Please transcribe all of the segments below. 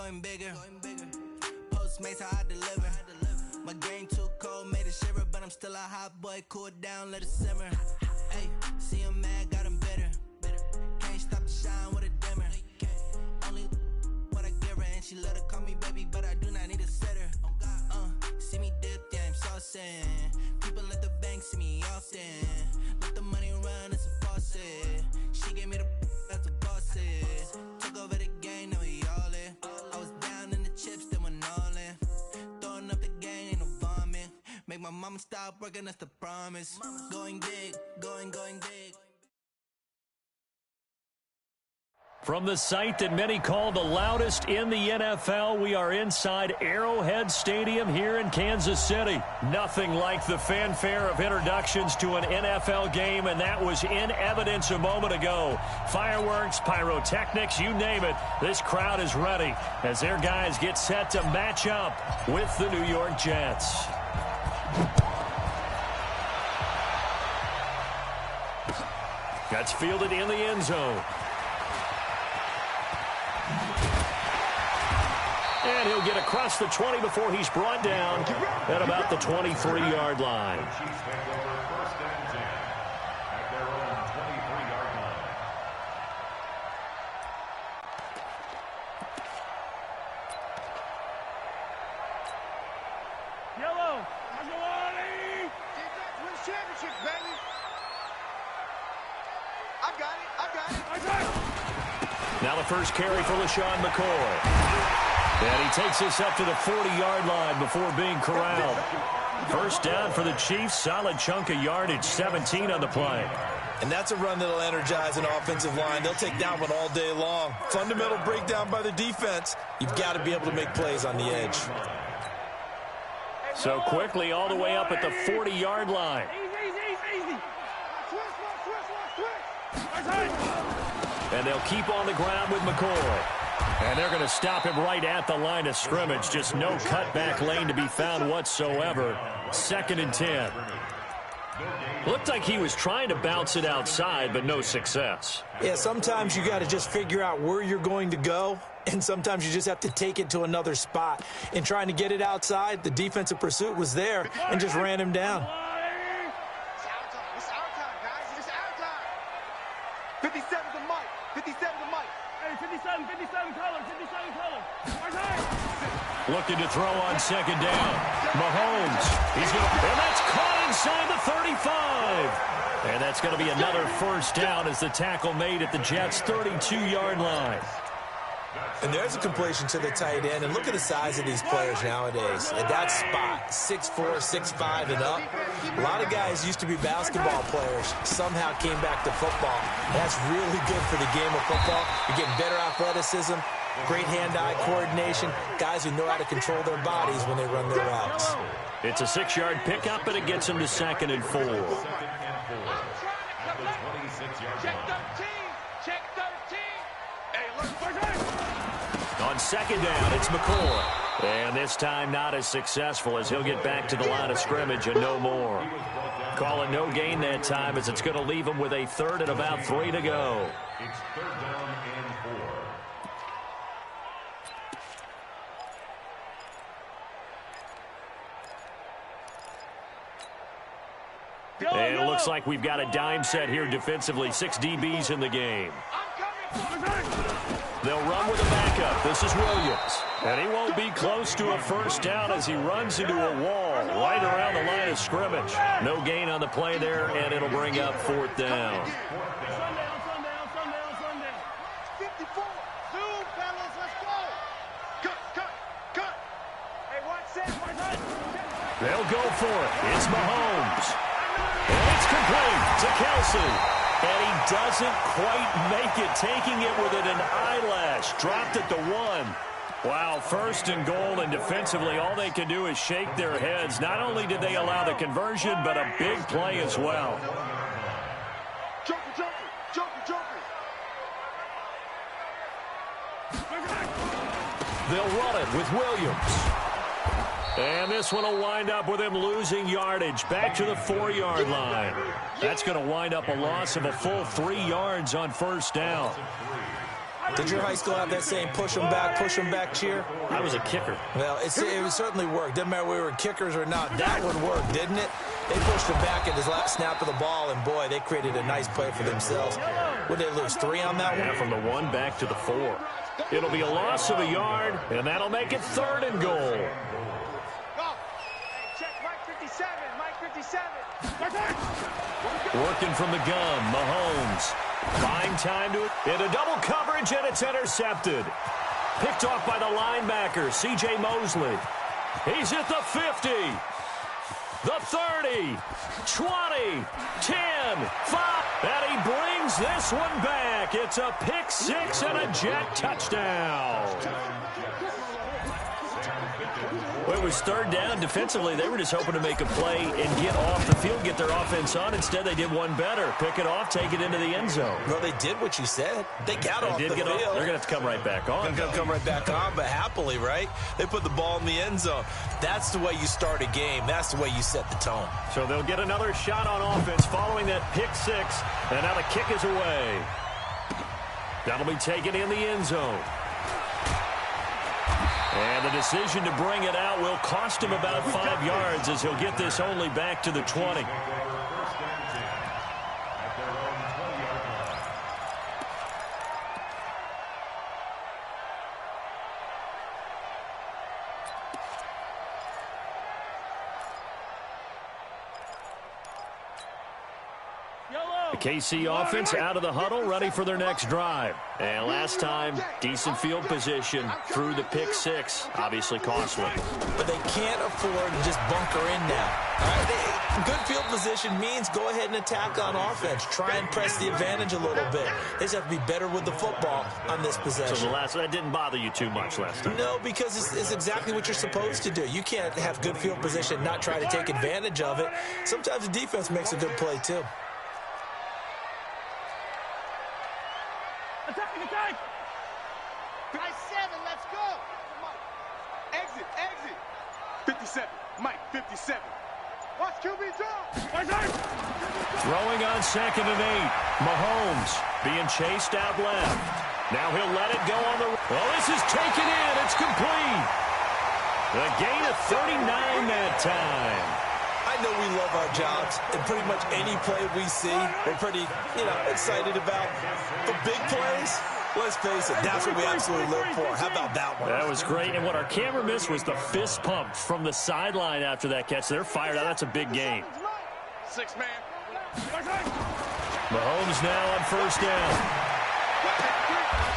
going bigger. Postmates how I deliver. My game too cold, made it shiver, but I'm still a hot boy. Cool it down, let it simmer. Hey, see him mad, got him bitter. Can't stop the shine with a dimmer. Only what I give her, and she let her call me baby, but I do not need a sitter. See me dip, yeah, I'm saucing. People at the bank see me often. Let the money run, it's a faucet. She gave me the that's a boss it. Took over the game, now we all in. I was down in the chips, then went all in. Throwing up the game, ain't no vomit. Make my mama stop working, that's the promise. Going big, going big. From the site that many call the loudest in the NFL, we are inside Arrowhead Stadium here in Kansas City. Nothing like the fanfare of introductions to an NFL game, and that was in evidence a moment ago. Fireworks, pyrotechnics, you name it. This crowd is ready as their guys get set to match up with the New York Jets. That's fielded in the end zone. And he'll get across the 20 before he's brought down at about the 23-yard line. Yellow, Maserati! Defense wins championship, baby! I got it! Now the first carry for LeSean McCoy. And he takes us up to the 40-yard line before being corralled. First down for the Chiefs. Solid chunk of yardage, 17 on the play. And that's a run that'll energize an offensive line. They'll take that one all day long. Fundamental breakdown by the defense. You've got to be able to make plays on the edge. So quickly all the way up at the 40-yard line. Easy. And they'll keep on the ground with McCoy. And they're going to stop him right at the line of scrimmage. Just no cutback lane to be found whatsoever. 2nd and 10. Looked like he was trying to bounce it outside, but no success. Yeah, sometimes you got to just figure out where you're going to go, and sometimes you just have to take it to another spot. In trying to get it outside, the defensive pursuit was there and just ran him down. It's our time, guys. It's our time. 57 to Mike. 57 to Mike. Hey, 57 color. Looking to throw on 2nd down. Mahomes. And that's caught inside the 35. And that's going to be another first down as the tackle made at the Jets' 32-yard line. And there's a completion to the tight end. And look at the size of these players nowadays. At that spot, 6'4", 6'5", and up. A lot of guys used to be basketball players. Somehow came back to football. That's really good for the game of football. You're getting better athleticism, great hand-eye coordination, guys who know how to control their bodies when they run their routes. It's a 6-yard pickup, and it gets them to 2nd and 4. Check 13. Hey, look. On 2nd down, it's McCoy. And this time not as successful as he'll get back to the line of scrimmage and no more. Call it no gain that time as it's going to leave him with a 3rd and about 3 to go. It's 3rd down and 4. And it looks like we've got a dime set here defensively. 6 DBs in the game. They'll run with a backup. This is Williams. And he won't be close to a first down as he runs into a wall right around the line of scrimmage. No gain on the play there, and it'll bring up 4th down. Sundown. 54. Zoom, fellas, let's go. Cut. Hey, watch that. They'll go for it. It's Mahomes. And it's complete to Kelsey. And he doesn't quite make it, taking it within an eyelash. Dropped at the 1. Wow, 1st and goal, and defensively all they can do is shake their heads. Not only did they allow the conversion, but a big play as well. Joker. They'll run it with Williams. And this one will wind up with him losing yardage back to the 4-yard line. That's going to wind up a loss of a full 3 yards on 1st down. Did your high school have that same push them back cheer? I was a kicker. Well, it certainly worked. Didn't matter whether we were kickers or not. That one worked, didn't it? They pushed him back at his last snap of the ball, and boy, they created a nice play for themselves. Would they lose 3 on that one? Yeah, from the 1 back to the 4. It'll be a loss of a yard, and that'll make it 3rd and goal. Go. Hey, check Mike 57. Mike 57. Working from the gun, Mahomes. Buying time to it. Into double coverage, and it's intercepted. Picked off by the linebacker, C.J. Mosley. He's at the 50. The 30. 20. 10. 5. And he brings this one back. It's a pick 6 and a Jet touchdown. Well, it was 3rd down. Defensively, they were just hoping to make a play and get off the field, get their offense on. Instead, they did one better. Pick it off, take it into the end zone. Well, they did what you said. They got off the field. They're going to have to come right back on. They're going to come right back on, but happily, right? They put the ball in the end zone. That's the way you start a game. That's the way you set the tone. So they'll get another shot on offense following that pick 6. And now the kick is away. That'll be taken in the end zone. And the decision to bring it out will cost him about 5 yards as he'll get this only back to the 20. The KC offense out of the huddle, ready for their next drive. And last time, decent field position through the pick 6. Obviously costly. But they can't afford to just bunker in now. All right? Good field position means go ahead and attack on offense. Try and press the advantage a little bit. They just have to be better with the football on this possession. So that didn't bother you too much last time? No, because it's exactly what you're supposed to do. You can't have good field position and not try to take advantage of it. Sometimes the defense makes a good play, too. Attack! 57, let's go! Exit! 57, Mike, 57. Watch QB draw! Throwing on 2nd and 8. Mahomes being chased out left. Now he'll let it go on the... Well, this is taken in. It's complete. The gain of 39 that time. I know we love our jobs, and pretty much any play we see, we're pretty, excited about. The big plays, let's face it, that's what we absolutely live for. How about that one? That was great, and what our camera missed was the fist pump from the sideline after that catch. They're fired out. That's a big gain. 6 man. Mahomes now on 1st down.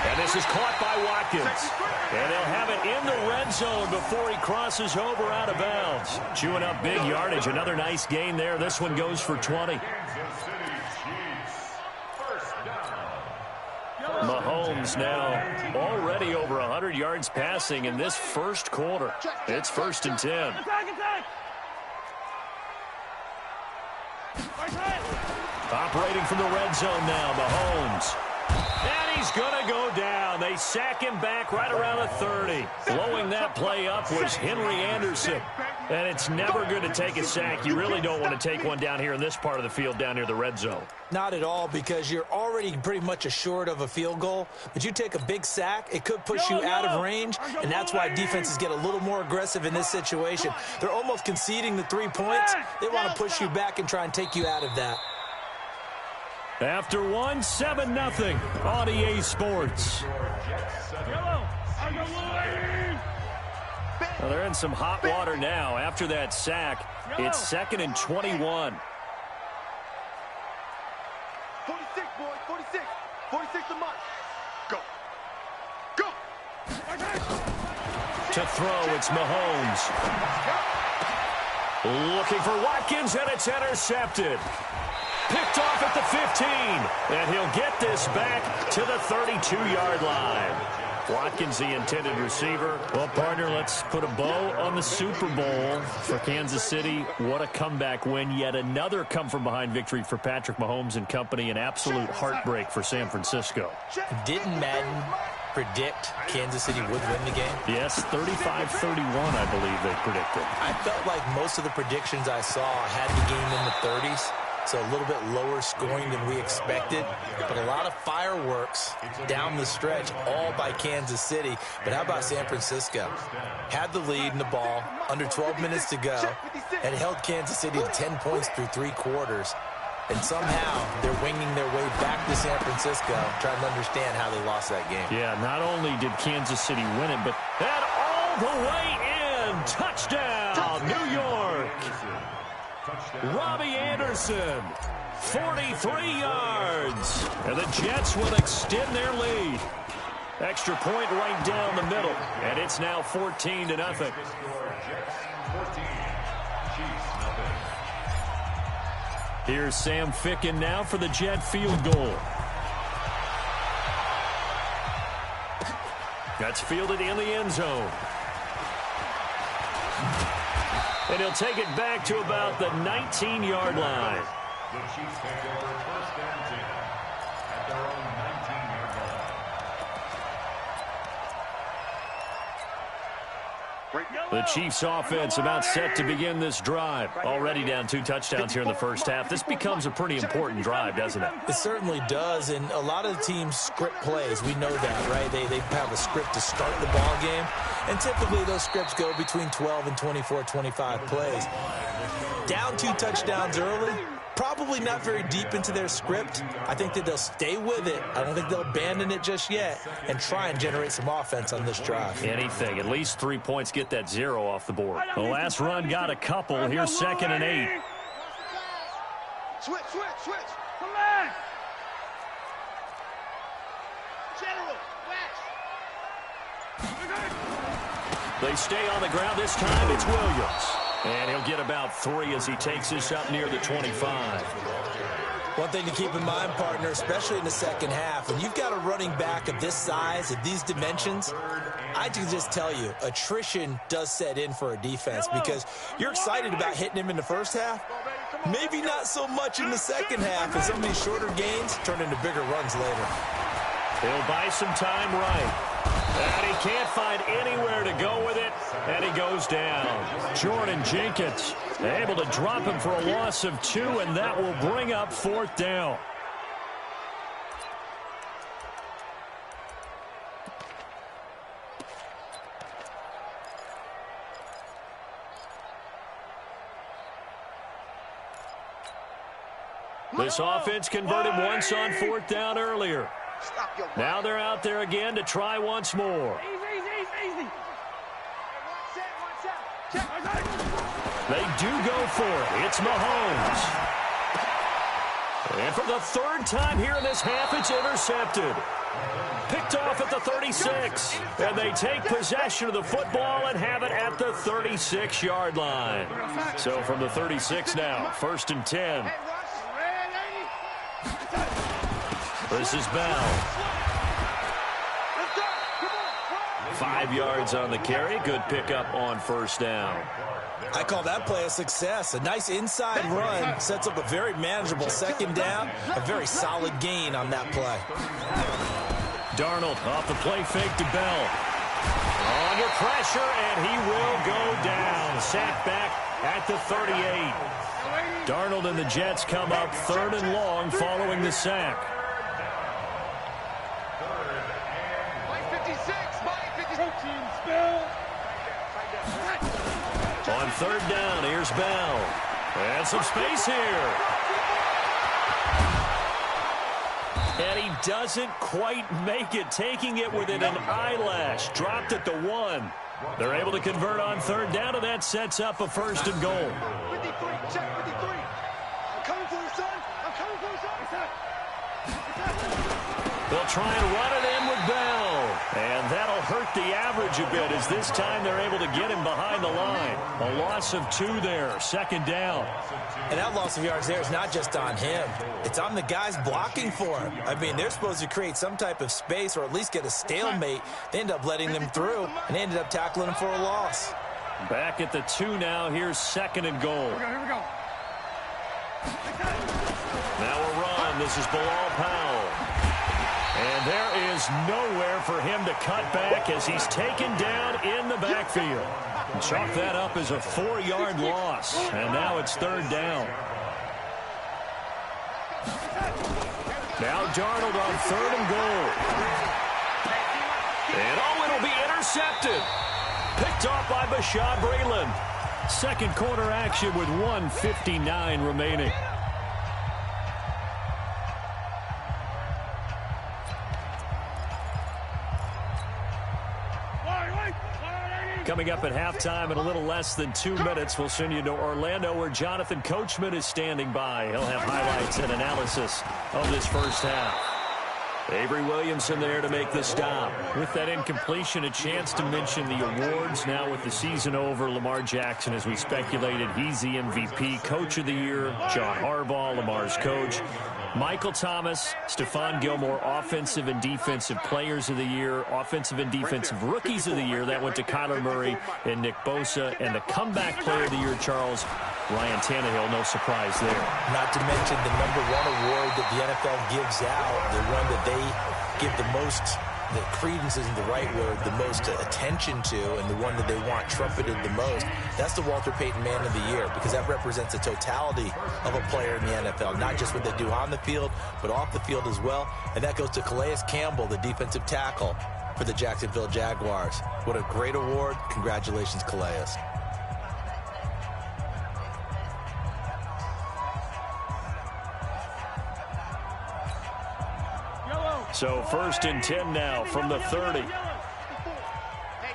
And this is caught by Watkins. And they'll have it in the red zone before he crosses over out of bounds. Chewing up big yardage. Another nice gain there. This one goes for 20. Mahomes now already over 100 yards passing in this first quarter. It's 1st and 10. Operating from the red zone now, Mahomes. And he's going to go down. They sack him back right around the 30. Blowing that play up was Henry Anderson. And it's never good to take a sack. You really don't want to take one down here in this part of the field down near the red zone. Not at all, because you're already pretty much assured of a field goal. But you take a big sack, it could push you out of range, and that's why defenses get a little more aggressive in this situation. They're almost conceding the 3 points. They want to push you back and try and take you out of that. After 7-0 on EA Sports. Well, they're in some hot water now. After that sack, it's 2nd and 21. 46, boys, 46. 46 to Mike. Go. To throw, it's Mahomes. Looking for Watkins, and it's intercepted. Picked off at the 15, and he'll get this back to the 32-yard line. Watkins, the intended receiver. Well, partner, let's put a bow on the Super Bowl for Kansas City. What a comeback win. Yet another come-from-behind victory for Patrick Mahomes and company. An absolute heartbreak for San Francisco. Didn't Madden predict Kansas City would win the game? Yes, 35-31, I believe they predicted. I felt like most of the predictions I saw had the game in the 30s. so a little bit lower scoring than we expected. But a lot of fireworks down the stretch, all by Kansas City. But how about San Francisco? Had the lead in the ball, under 12 minutes to go, and held Kansas City to 10 points through 3 quarters. And somehow they're winging their way back to San Francisco, trying to understand how they lost that game. Yeah, not only did Kansas City win it, but that all the way in. Touchdown, New York. Robbie Anderson, 43 yards. And the Jets will extend their lead. Extra point right down the middle. And it's now 14-0. Here's Sam Ficken now for the Jet field goal. That's fielded in the end zone. And he'll take it back to about the 19-yard line. The Chiefs take over first and 10 at their own 19-yard line. The Chiefs offense about set to begin this drive. Already down 2 touchdowns here in the first half. This becomes a pretty important drive, doesn't it? It certainly does, and a lot of the teams script plays. We know that, right? They have a script to start the ball game, and typically those scripts go between 12 and 24, 25 plays. Down 2 touchdowns early, probably not very deep into their script. I think that they'll stay with it. I don't think they'll abandon it just yet and try and generate some offense on this drive. Anything. At least 3 points, get that 0 off the board. The last run got a couple. Here's 2nd and 8. Switch. Come back. General, wax. They stay on the ground. This time it's Williams. And he'll get about 3 as he takes this up near the 25. One thing to keep in mind, partner, especially in the second half, when you've got a running back of this size, of these dimensions, I can just tell you, attrition does set in for a defense because you're excited about hitting him in the first half. Maybe not so much in the second half as some of these shorter gains turn into bigger runs later. He'll buy some time right. And he can't find anywhere to go with it, and he goes down. Jordan Jenkins able to drop him for a loss of 2, and that will bring up 4th down. This offense converted once on 4th down earlier. Now they're out there again to try once more. Easy. They do go for it. It's Mahomes. And for the 3rd time here in this half, it's intercepted. Picked off at the 36. And they take possession of the football and have it at the 36-yard line. So from the 36 now, 1st and 10. This is Bell. 5 yards on the carry. Good pickup on 1st down. I call that play a success. A nice inside run sets up a very manageable 2nd down. A very solid gain on that play. Darnold off the play fake to Bell. Under pressure, and he will go down. Sacked back at the 38. Darnold and the Jets come up 3rd and long following the sack. On 3rd down, here's Bell. And some space here. And he doesn't quite make it, taking it within an eyelash. Dropped at the 1. They're able to convert on 3rd down, and that sets up a 1st and goal. 53, check 53. I'm coming for you, son. I'm coming for you, son. They'll try and run it in with Bell. And that'll hurt the average a bit as this time they're able to get him behind the line. A loss of 2 there, 2nd down. And that loss of yards there is not just on him. It's on the guys blocking for him. I mean, they're supposed to create some type of space or at least get a stalemate. They end up letting them through, and they ended up tackling him for a loss. Back at the 2 now. Here's 2nd and goal. Here we go. Now a run. This is Bilal Powell. And there is nowhere for him to cut back as he's taken down in the backfield. Chalk that up as a 4-yard loss. And now it's 3rd down. Now Darnold on 3rd and goal. And it'll be intercepted. Picked off by Bashaud Breeland. Second quarter action with 1:59 remaining. Coming up at halftime in a little less than 2 minutes, we'll send you to Orlando where Jonathan Coachman is standing by. He'll have highlights and analysis of this first half. Avery Williamson there to make the stop. With that incompletion, a chance to mention the awards. Now with the season over, Lamar Jackson, as we speculated, he's the MVP, Coach of the Year. John Harbaugh, Lamar's coach. Michael Thomas, Stephon Gilmore, Offensive and Defensive Players of the Year, Offensive and Defensive Rookies of the Year. That went to Kyler Murray and Nick Bosa. And the Comeback Player of the Year, Charles, Ryan Tannehill, no surprise there. Not to mention the #1 award that the NFL gives out, the one that they give the most, the credence isn't the right word, the most attention to, and the one that they want trumpeted the most. That's the Walter Payton Man of the Year, because that represents the totality of a player in the NFL, not just what they do on the field, but off the field as well. And that goes to Calais Campbell, the defensive tackle for the Jacksonville Jaguars. What a great award. Congratulations, Calais. So 1st and 10 now from the 30. Hey,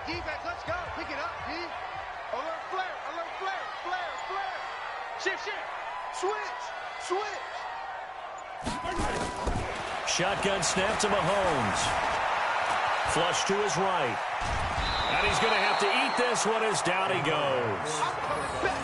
defense, let's go. Pick it up, D. Alert flare, flare. Shift. Switch. Shotgun snap to Mahomes. Flush to his right. And he's going to have to eat this one as down he goes.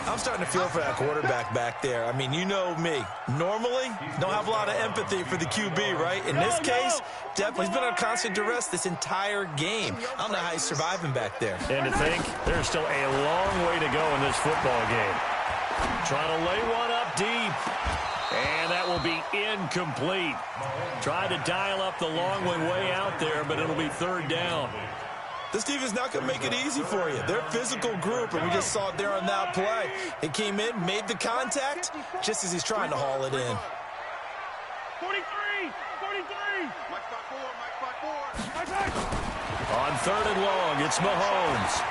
I'm starting to feel for that quarterback back there. I mean, you know me. Normally, don't have a lot of empathy for the QB, right? In this case, definitely he's been under constant duress this entire game. I don't know how he's surviving back there. And to think, there's still a long way to go in this football game. Trying to lay one up deep. And that will be incomplete. Tried to dial up the long one way out there, but it'll be 3rd down. This team is not going to make it easy for you. They're a physical group, and we just saw it there on that play. He came in, made the contact, just as he's trying to haul it in. 43. Mike 5-4. On 3rd and long, it's Mahomes.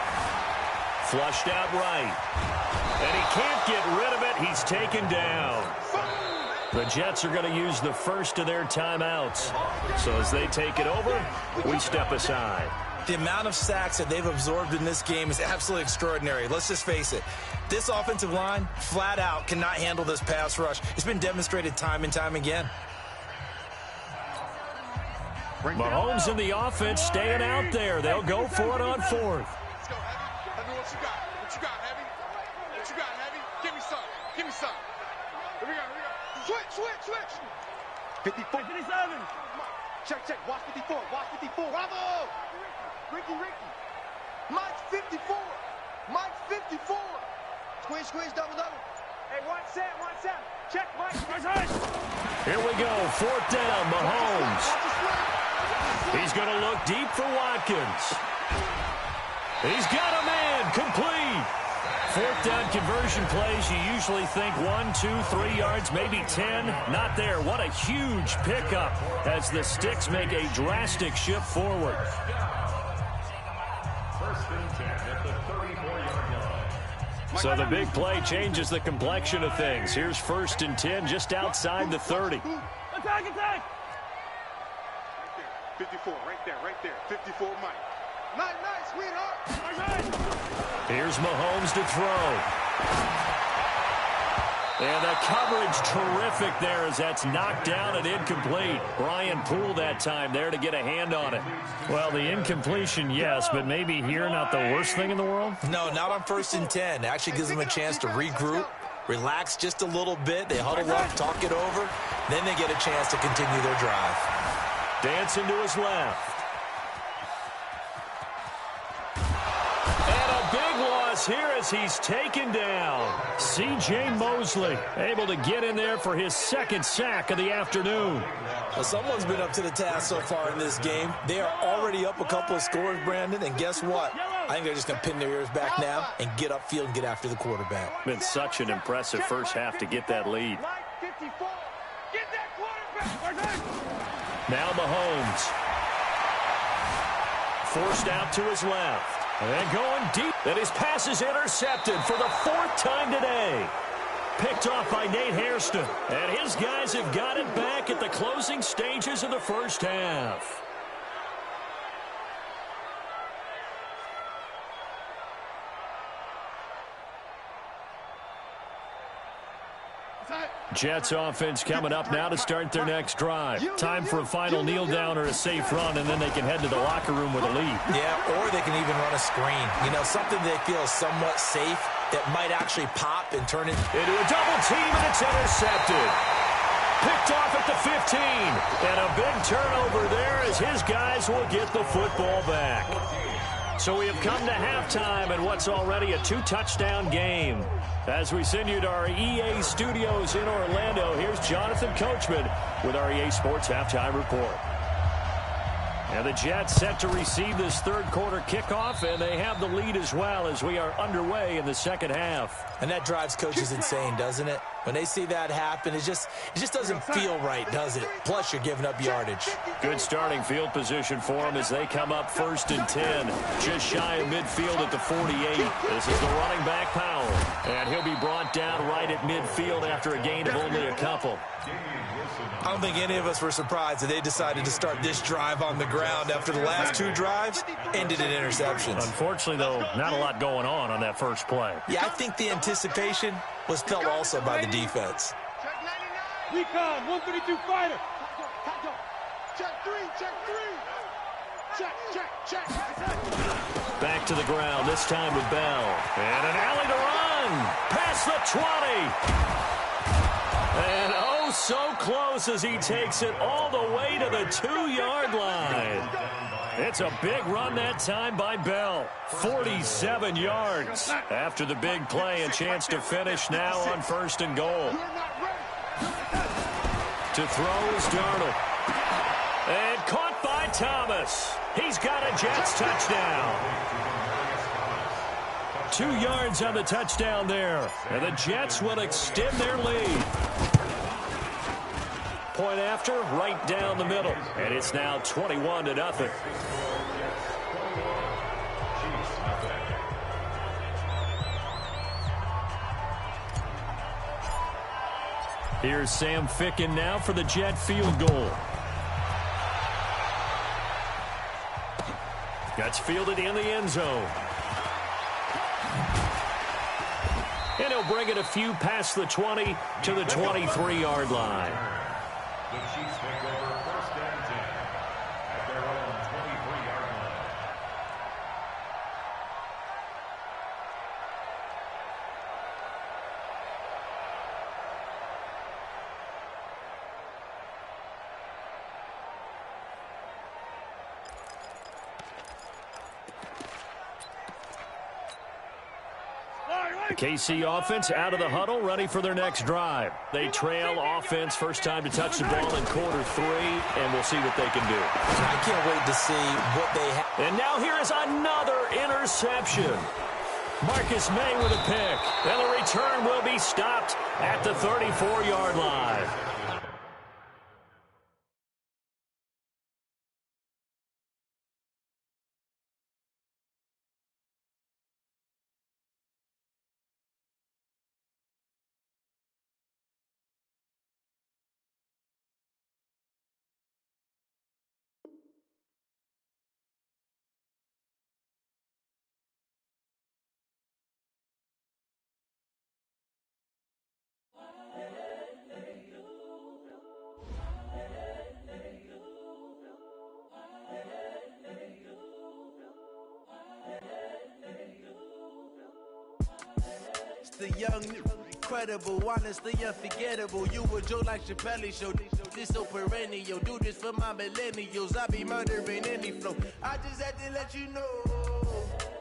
Flushed out right. And he can't get rid of it. He's taken down. The Jets are going to use the first of their timeouts. So as they take it over, we step aside. The amount of sacks that they've absorbed in this game is absolutely extraordinary. Let's just face it. This offensive line, flat out, cannot handle this pass rush. It's been demonstrated time and time again. Mahomes and the offense staying out there. They'll go for it on 4th. Let's go, Heavy. Heavy, what you got? What you got, Heavy? What you got, Heavy? Give me some. Here we go. Switch. 54. 57. Check. Watch 54. Bravo! Ricky. Mike's 54. Squeeze, double. Hey, watch Sam. Check, Mike. Here we go. 4th down, Mahomes. He's going to look deep for Watkins. He's got a man. Complete. 4th down conversion plays, you usually think 1, 2, 3 yards, maybe 10. Not there. What a huge pickup as the Sticks make a drastic shift forward. 1st and 10 at the 34-yard line. So the big play changes the complexion of things. Here's 1st and 10 just outside the 30. Attack! 54, right there. 54, Mike. Nice, sweetheart. Here's Mahomes to throw. And the coverage terrific there as that's knocked down and incomplete. Brian Poole that time there to get a hand on it. Well, the incompletion, yes, but maybe here not the worst thing in the world? No, not on 1st and 10. It actually gives them a chance to regroup, relax just a little bit. They huddle up, talk it over. Then they get a chance to continue their drive. Dancing to his left. Here as he's taken down. C.J. Mosley able to get in there for his 2nd sack of the afternoon. Well, someone's been up to the task so far in this game. They are already up a couple of scores, Brandon, and guess what? I think they're just going to pin their ears back now and get upfield and get after the quarterback. Been such an impressive first half to get that lead. Mike 54. Get that quarterback. Now Mahomes. Forced out to his left. And going deep. And his pass is intercepted for the 4th time today. Picked off by Nate Hairston. And his guys have got it back at the closing stages of the first half. Jets offense coming up now to start their next drive. Time for a final kneel down or a safe run, and then they can head to the locker room with a lead. Yeah, or they can even run a screen. You know, something they feel is somewhat safe that might actually pop and turn it into a double team, and it's intercepted. Picked off at the 15. And a big turnover there as his guys will get the football back. So we have come to halftime in what's already a 2-touchdown game. As we send you to our EA studios in Orlando, here's Jonathan Coachman with our EA Sports Halftime Report. And the Jets set to receive this third-quarter kickoff, and they have the lead as well as we are underway in the second half. And that drives coaches insane, doesn't it? When they see that happen, it just doesn't feel right, does it? Plus, you're giving up yardage. Good starting field position for them as they come up 1st and 10. Just shy of midfield at the 48. This is the running back, Powell. And he'll be brought down right at midfield after a gain of only a couple. I don't think any of us were surprised that they decided to start this drive on the ground after the last 2 drives ended in interceptions. Unfortunately, though, not a lot going on that first play. Yeah, I think the anticipation was felt also by the defense. Recon, 132 fighter. Check 3, check 3. Check. Back to the ground, this time with Bell. And an alley to run. Past the 20. And oh, so close as he takes it all the way to the 2-yard line. It's a big run that time by Bell. 47 yards. After the big play, a chance to finish now on 1st and goal. To throw is Darnold. And caught by Thomas. He's got a Jets touchdown. 2 yards on the touchdown there. And the Jets will extend their lead. Point after, right down the middle. And it's now 21-0. Here's Sam Ficken now for the Jet field goal. That's fielded in the end zone. And he'll bring it a few past the 20 to the 23-yard line. The Chiefs take over 1st and 10 at their own 23-yard line. The KC offense out of the huddle, ready for their next drive. They trail offense, first time to touch the ball in quarter 3, and we'll see what they can do. I can't wait to see what they have. And now here is another interception. Marcus May with a pick. And the return will be stopped at the 34-yard line. The young, incredible, honestly unforgettable. You a Joe like Chappelle show. This so perennial. Do this for my millennials. I be murdering any flow. I just had to let you know.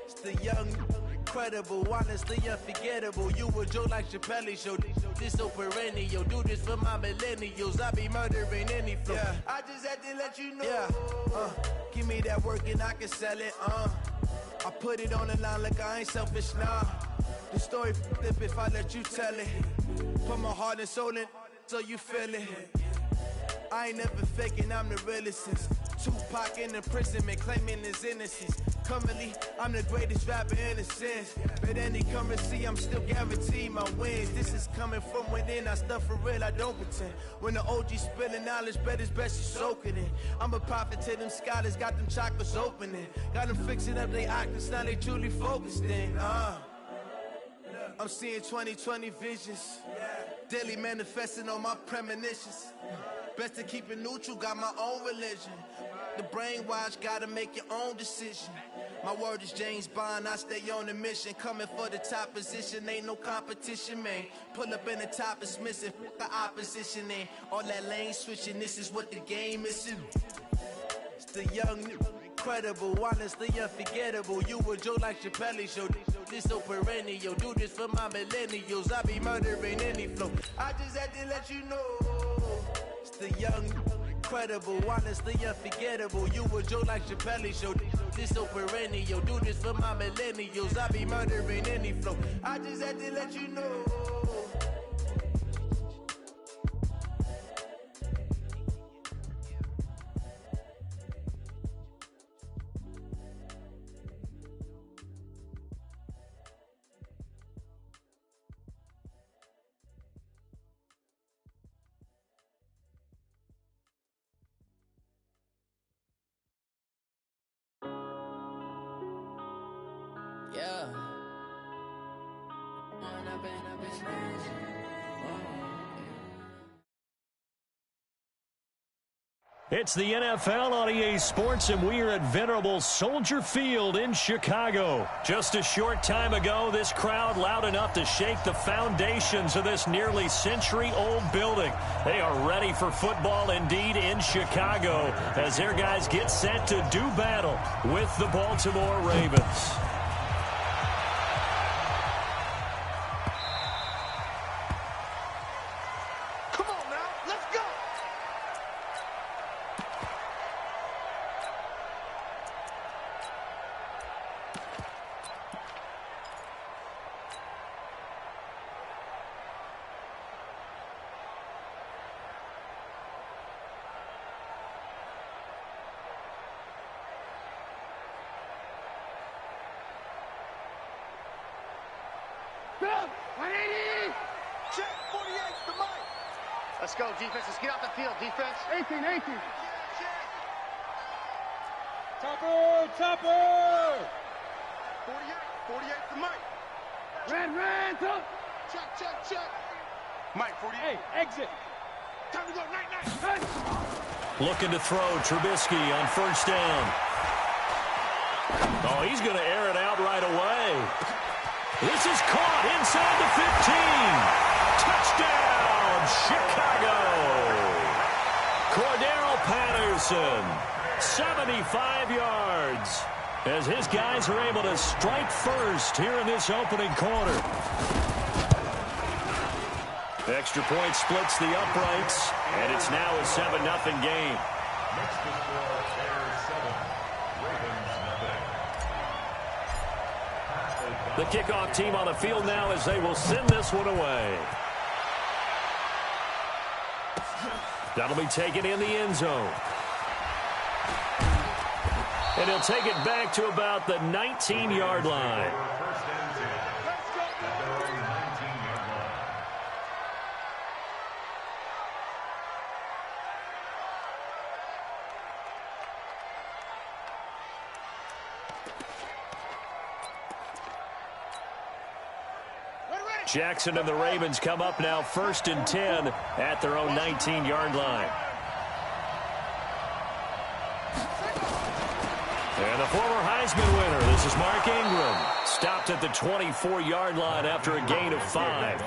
It's the young, incredible, honestly unforgettable. You a Joe like Chappelle show. This so perennial. Do this for my millennials. I be murdering any flow. Yeah. I just had to let you know. Yeah. Give me that work and I can sell it. I put it on the line like I ain't selfish, nah. The story flip if I let you tell it. Put my heart and soul in so you feel it. I ain't never faking, I'm the realest since Tupac in imprisonment, claiming his innocence. Currently, I'm the greatest rapper in a sense. But any currency, I'm still guaranteed my wins. This is coming from within, I stuff for real, I don't pretend. When the OG spilling knowledge, bet it's best you soak it in. I'm a prophet to them scholars, got them chakras opening. Got them fixing up their octaves, now they truly focused in. I'm seeing 2020 visions. Daily manifesting on my premonitions. Best to keep it neutral, got my own religion. The brainwash, gotta make your own decision. My word is James Bond, I stay on a mission. Coming for the top position, ain't no competition, man. Pull up in the top, it's missing, the opposition ain't. All that lane switching, this is what the game is. It's the young, incredible, honestly unforgettable. You a Joe like Chappelle show. This so perennial, do this for my millennials. I be murdering any flow. I just had to let you know. It's the young, incredible, honestly unforgettable. You a Joe like Chappelle show. This so perennial, do this for my millennials. I be murdering any flow. I just had to let you know. Yeah. It's the NFL on EA Sports, and we are at Venerable Soldier Field in Chicago. Just a short time ago, this crowd loud enough to shake the foundations of this nearly century-old building. They are ready for football indeed in Chicago as their guys get set to do battle with the Baltimore Ravens. Let's go, defense. Let's get out the field, defense. 18. Topper! 48 to Mike. Ran, top. Check. Mike, 48. Hey, exit. Time to go, night. Looking to throw, Trubisky on first down. Oh, he's going to air it out right away. This is caught inside the 15. Touchdown, Chicago. Cordero Patterson, 75 yards, as his guys are able to strike first here in this opening quarter. The extra point splits the uprights, and it's now a 7-0 game. Makes the score Bears 7, Ravens nothing. The kickoff team on the field now as they will send this one away. That'll be taken in the end zone. And he'll take it back to about the 19-yard line. First and 10 at their own 19-yard line. Jackson and the Ravens come up now 1st and 10 at their own 19-yard line. And the former Heisman winner, this is Mark Ingram, stopped at the 24-yard line after a gain of 5.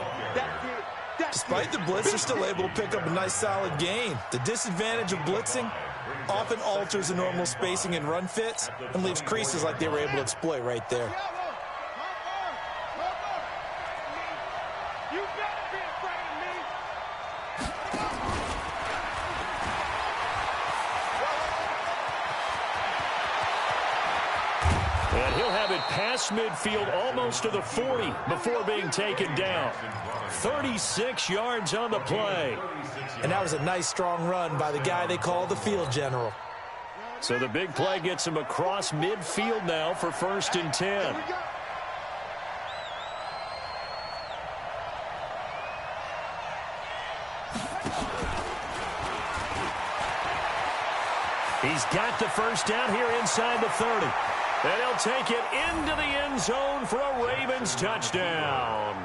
Despite the blitz, they're still able to pick up a nice solid gain. The disadvantage of blitzing often alters the normal spacing and run fits and leaves creases like they were able to exploit right there. past midfield, almost to the 40 before being taken down. 36 yards on the play. And that was a nice, strong run by the guy they call the field general. So the big play gets him across midfield now for 1st and 10. He's got the first down here inside the 30. And he'll take it into the end zone for a Ravens touchdown.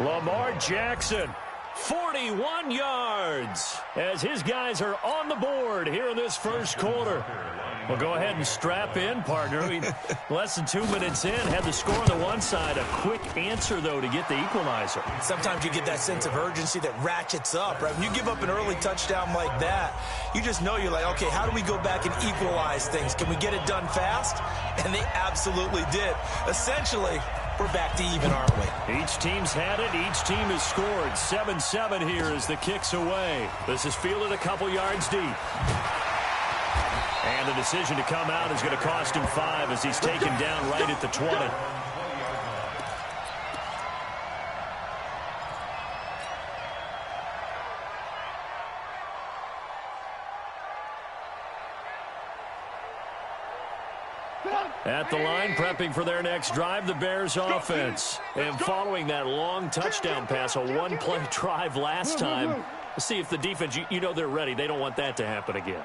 Lamar Jackson, 41 yards, as his guys are on the board here in this first quarter. Well, go ahead and strap in, partner. Less than 2 minutes in, had the score on the one side. A quick answer, though, to get the equalizer. Sometimes you get that sense of urgency that ratchets up, right? When you give up an early touchdown like that, you just know you're like, okay, how do we go back and equalize things? Can we get it done fast? And they absolutely did. Essentially, we're back to even, aren't we? Each team's had it. Each team has scored. 7-7 here as the kick's away. This is fielded a couple yards deep. And the decision to come out is going to cost him 5 as he's taken down right at the 20. At the line, prepping for their next drive, the Bears offense. And following that long touchdown pass, a one-play drive last time, let's see if the defense, you know they're ready. They don't want that to happen again.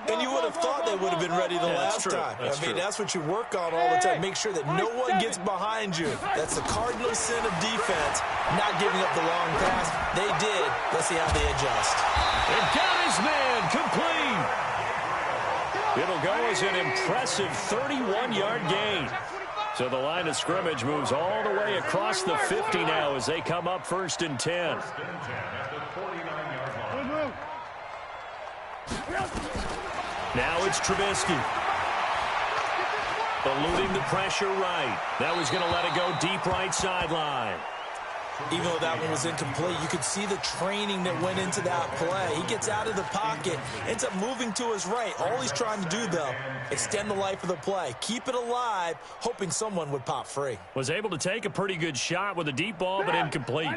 And you would have thought they would have been ready the last time. That's what you work on all the time. Make sure that no one gets behind you. That's the cardinal sin of defense, not giving up the long pass. They did. Let's see how they adjust. And got his man complete. It'll go as an impressive 31-yard gain. So the line of scrimmage moves all the way across the 50 now as they come up 1st and 10. Now it's Trubisky. Eluding the pressure right. That was going to let it go deep right sideline. Even though that one was incomplete, you could see the training that went into that play. He gets out of the pocket, ends up moving to his right. All he's trying to do, though, extend the life of the play. Keep it alive, hoping someone would pop free. Was able to take a pretty good shot with a deep ball, but incomplete.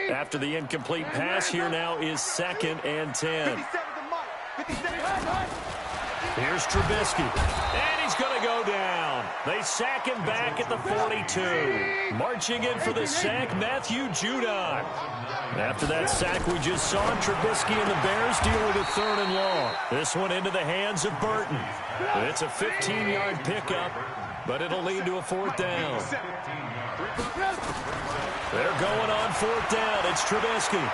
After the incomplete pass, here now is 2nd and 10. Here's Trubisky, and he's going to go down. They sack him back at the 42. Marching in for the sack, Matthew Judon. After that sack we just saw, Trubisky and the Bears deal with a 3rd and long. This one into the hands of Burton. It's a 15-yard pickup, but it'll lead to a 4th down. They're going on 4th down. It's Trubisky.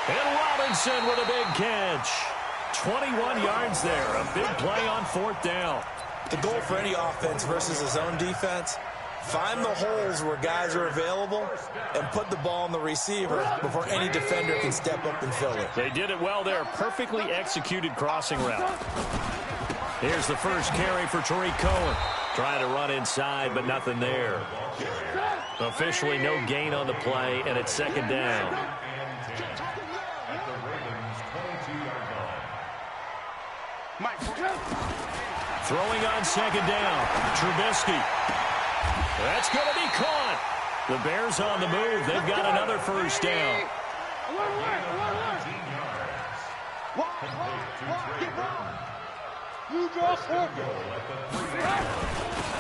And Robinson with a big catch. 21 yards there. A big play on 4th down. The goal for any offense versus his own defense, find the holes where guys are available and put the ball on the receiver before any defender can step up and fill it. They did it well there. Perfectly executed crossing route. Here's the first carry for Tariq Cohen. Trying to run inside, but nothing there. Officially no gain on the play, and it's 2nd down. Throwing on 2nd down. Trubisky. That's going to be caught. The Bears on the move. They've got another first down.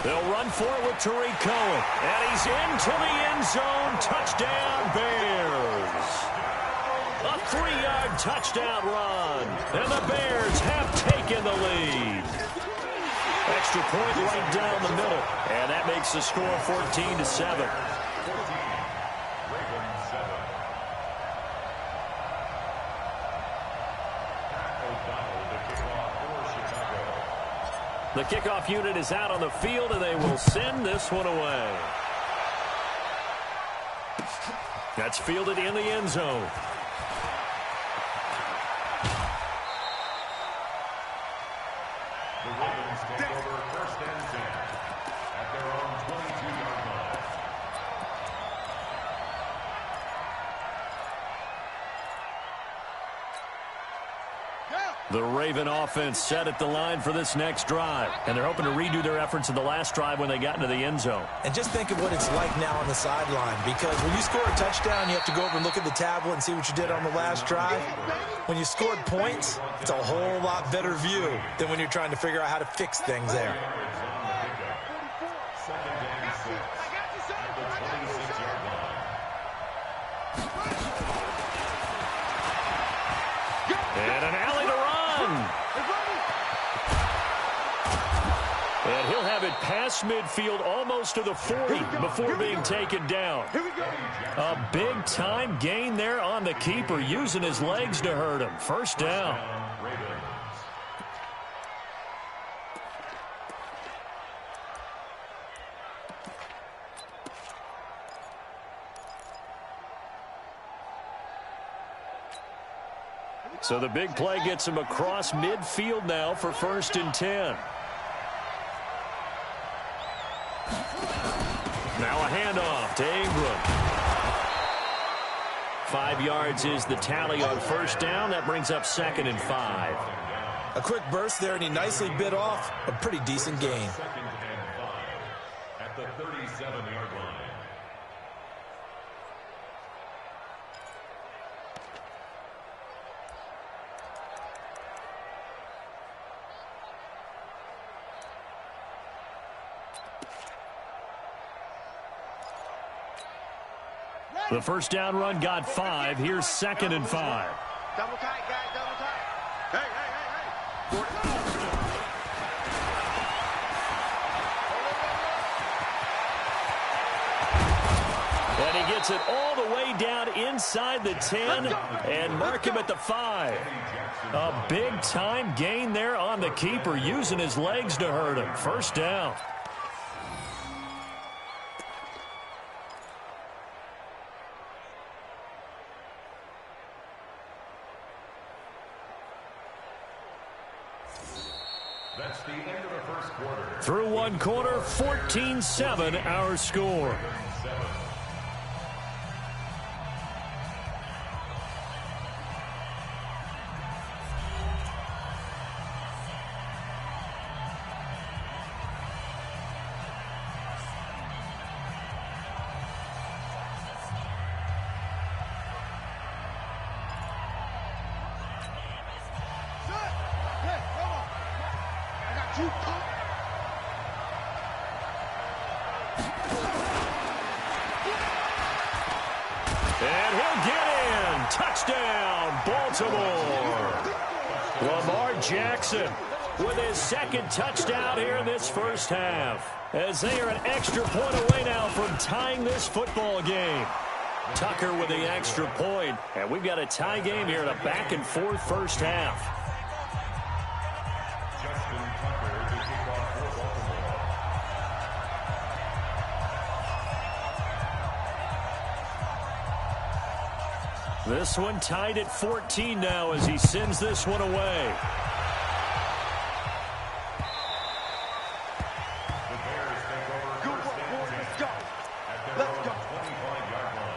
They'll run for it with Tariq Cohen. And he's into the end zone. Touchdown, Bears. A 3-yard touchdown run. And the Bears have taken the lead. Extra point right down the middle. And that makes the score 14-7. The kickoff unit is out on the field, and they will send this one away. That's fielded in the end zone. The Ravens take over 1st and 10 at their own 22-yard line. The Raven offense set at the line for this next drive. And they're hoping to redo their efforts in the last drive when they got into the end zone. And just think of what it's like now on the sideline, because when you score a touchdown, you have to go over and look at the tablet and see what you did on the last drive. When you scored points, it's a whole lot better view than when you're trying to figure out how to fix things there. And an alley to run. And he'll have it past midfield almost to the 40 before being taken down. A big-time gain there on the keeper, using his legs to hurt him. First down. So the big play gets him across midfield now for 1st and 10. Now a handoff to Ingram. 5 yards is the tally on 1st down. That brings up 2nd and 5. A quick burst there, and he nicely bit off a pretty decent gain. 2nd and 5 at the 37-yard line. The first down run got 5. Here's 2nd and 5. Double tight, guys, double tight. Hey. And he gets it all the way down inside the 10 and mark him at the 5. A big-time gain there on the keeper, using his legs to hurt him. First down. That's the end of the first quarter. Through one quarter, 14-7 our score. And he'll get in. Touchdown, Baltimore. Lamar Jackson with his 2nd touchdown here in this first half, as they are an extra point away now from tying this football game. Tucker with the extra point, and we've got a tie game here in a back-and-forth first half. Justin Tucker to kick off for Baltimore. This one tied at 14 now as he sends this one away. The Bears take over first and 10 Let's go. at their Let's own go. 25-yard line.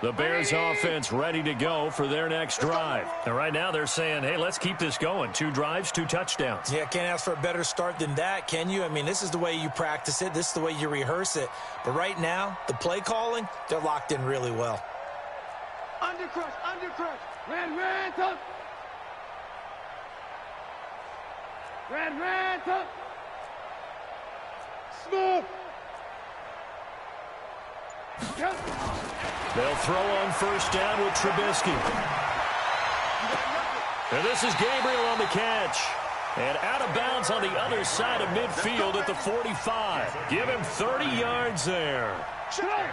The Bears offense ready to go for their next drive. And right now they're saying, hey, let's keep this going. 2 drives, 2 touchdowns. Yeah, can't ask for a better start than that, can you? I mean, this is the way you practice it. This is the way you rehearse it. But right now, the play calling, they're locked in really well. Undercrush. Red, tuck. Red, tuck. Smooth. Yep. They'll throw on first down with Trubisky. And this is Gabriel on the catch. And out of bounds on the other side of midfield at the 45. Give him 30 yards there.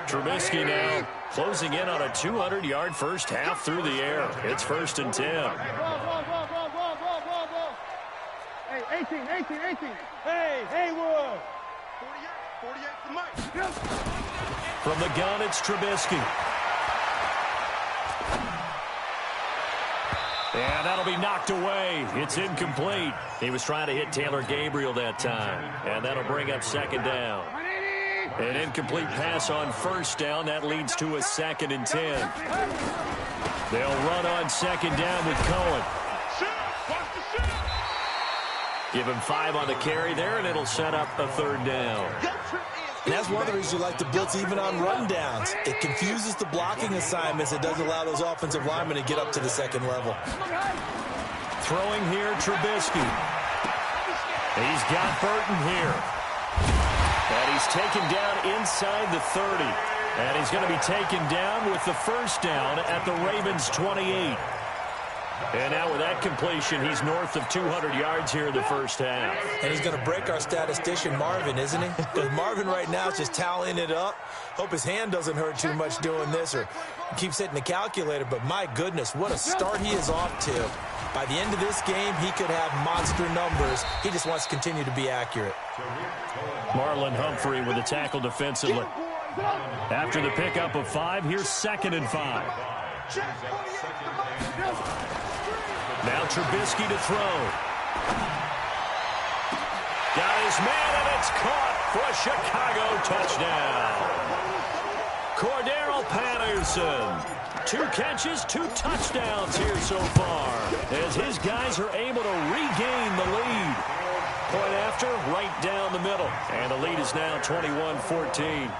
Trubisky now closing in on a 200-yard first half through the air. It's 1st and 10. Hey, 18. Hey, Haywood. 48 to Mike. Yep. From the gun, it's Trubisky. And that'll be knocked away. It's incomplete. He was trying to hit Taylor Gabriel that time. And that'll bring up 2nd down. An incomplete pass on first down. That leads to a 2nd and 10. They'll run on 2nd down with Cohen. Give him 5 on the carry there, and it'll set up a 3rd down. And that's one of the reasons you like to blitz even on rundowns. It confuses the blocking assignments. It doesn't allow those offensive linemen to get up to the 2nd level. Throwing here, Trubisky. He's got Burton here. And he's taken down inside the 30. And he's going to be taken down with the 1st down at the Ravens' 28. And now with that completion, he's north of 200 yards here in the first half. And he's going to break our statistician, Marvin, isn't he? Because Marvin right now is just tallying it up. Hope his hand doesn't hurt too much doing this or keeps hitting the calculator. But my goodness, what a start he is off to. By the end of this game, he could have monster numbers. He just wants to continue to be accurate. Marlon Humphrey with a tackle defensively. After the pickup of 5, here's 2nd and 5. Now Trubisky to throw. Got his man, and it's caught for a Chicago touchdown. Cordero Patterson. 2 catches, 2 touchdowns here so far, as his guys are able to regain the lead. Point after, right down the middle. And the lead is now 21-14.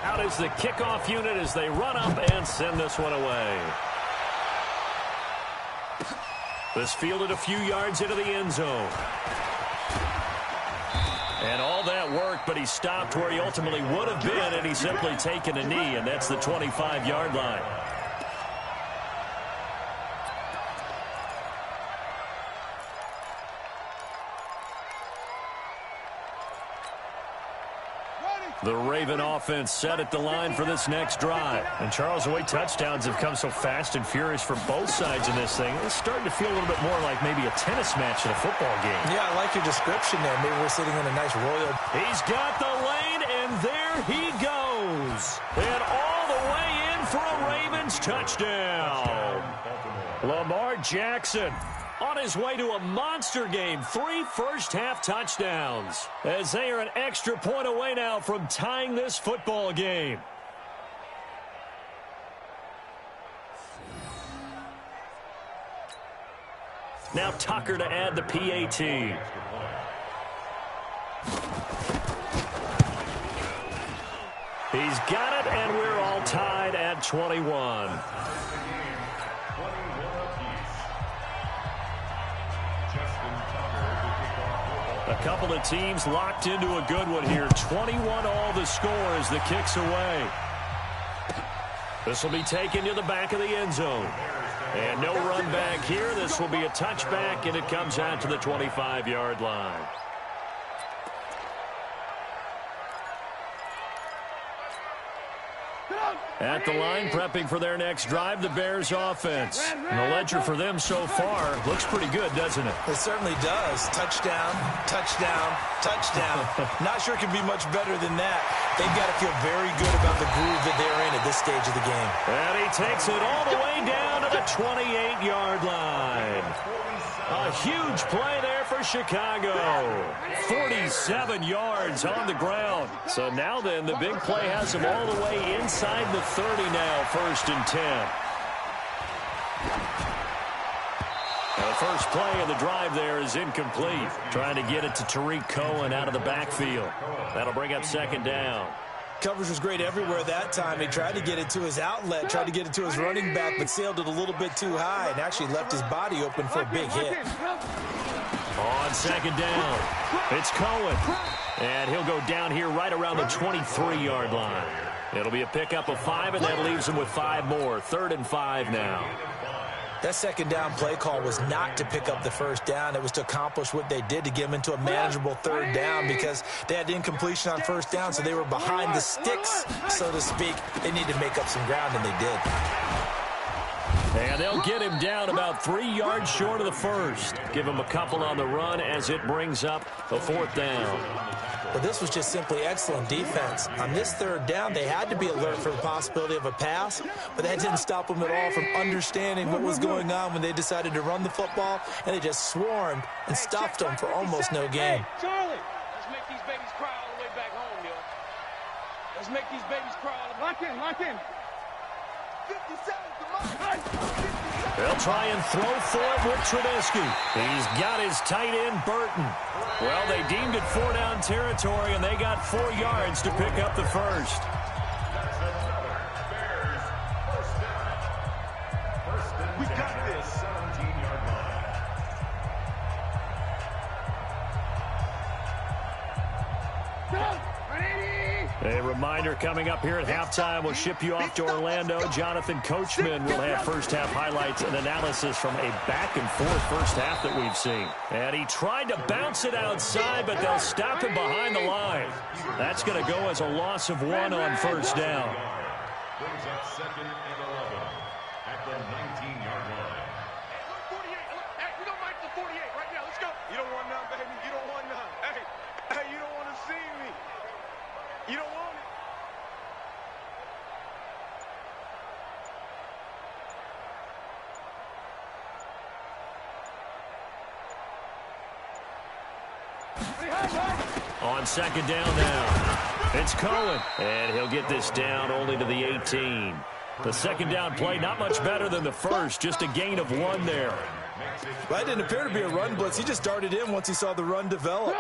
Out is the kickoff unit as they run up and send this one away. This fielded a few yards into the end zone. And all that work, but he stopped where he ultimately would have been, and he's simply taken a knee, and that's the 25-yard line. The Raven offense set at the line for this next drive. And Charles, the way touchdowns have come so fast and furious for both sides in this thing, it's starting to feel a little bit more like maybe a tennis match in a football game. Yeah, I like your description there. Maybe we're sitting in a nice royal. He's got the lane, and there he goes. And all the way in for a Ravens touchdown. Lamar Jackson on his way to a monster game. 3 first-half touchdowns, as they are an extra point away now from tying this football game. Now Tucker to add the PAT. He's got it, and we're all tied at 21. A couple of teams locked into a good one here. 21 all the score as the kick's away. This will be taken to the back of the end zone. And no run back here. This will be a touchback, and it comes out to the 25-yard line. At the line, prepping for their next drive, the Bears offense. And the ledger for them so far looks pretty good, doesn't it? It certainly does. Touchdown, touchdown, touchdown. Not sure it can be much better than that. They've got to feel very good about the groove that they're in at this stage of the game. And he takes it all the way down to the 28-yard line. A huge play there for Chicago. 47 yards on the ground. So now then, the big play has him all the way inside the 30 now, 1st and 10. Now the first play of the drive there is incomplete. Trying to get it to Tariq Cohen out of the backfield. That'll bring up 2nd down. Coverage was great everywhere that time. He tried to get it to his outlet, tried to get it to his running back, but sailed it a little bit too high and actually left his body open for a big hit. On 2nd down, it's Cohen. And he'll go down here right around the 23-yard line. It'll be a pickup of 5, and that leaves him with 5 more. 3rd and 5 now. That 2nd down play call was not to pick up the 1st down. It was to accomplish what they did, to get them into a manageable 3rd down, because they had incompletion on 1st down, so they were behind the sticks, so to speak. They needed to make up some ground, and they did. And they'll get him down about 3 yards short of the 1st. Give him a couple on the run as it brings up the 4th down. but this was just simply excellent defense. On this third down, they had to be alert for the possibility of a pass, but that didn't stop them at all from understanding what was going on when they decided to run the football, and they just swarmed and stuffed them for almost no gain. Hey, Charlie, let's make these babies cry all the way back home, yo. Let's make these babies cry all the way back home. Lock in. 57, They'll try and throw for it with Trubisky. He's got his tight end, Burton. Well, they deemed it 4-down territory, and they got 4 yards to pick up the first. We got this. 17-yard line. A reminder coming up here at halftime. We'll ship you off to Orlando. Jonathan Coachman will have first-half highlights and analysis from a back-and-forth first half that we've seen. And he tried to bounce it outside, but they'll stop him behind the line. That's going to go as a loss of 1 on first down. Brings up 2nd and 11 at the 19-yard line. Look, 48. Look, hey, we don't like the 48 right now. Let's go. You don't want none, baby. You don't want none. Hey, you don't want to see me. You don't want it. On second down now, it's Cohen, and he'll get this down only to the 18. The second down play, not much better than the first, just a gain of 1 there. That didn't appear to be a run blitz. He just darted in once he saw the run develop.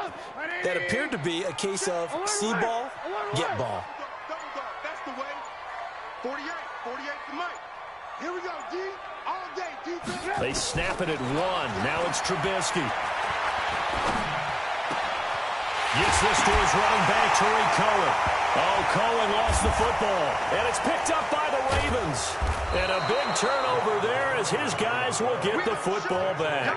That appeared to be a case of see ball, get ball. Double dog. That's the way. 48 to Mike. Here we go, D. All day, defense. They snap it at 1. Now it's Trubisky. Gets this to his running back, Tariq Cohen. Oh, Cohen lost the football, and it's picked up by the Ravens. And a big turnover there as his guys will get the football back.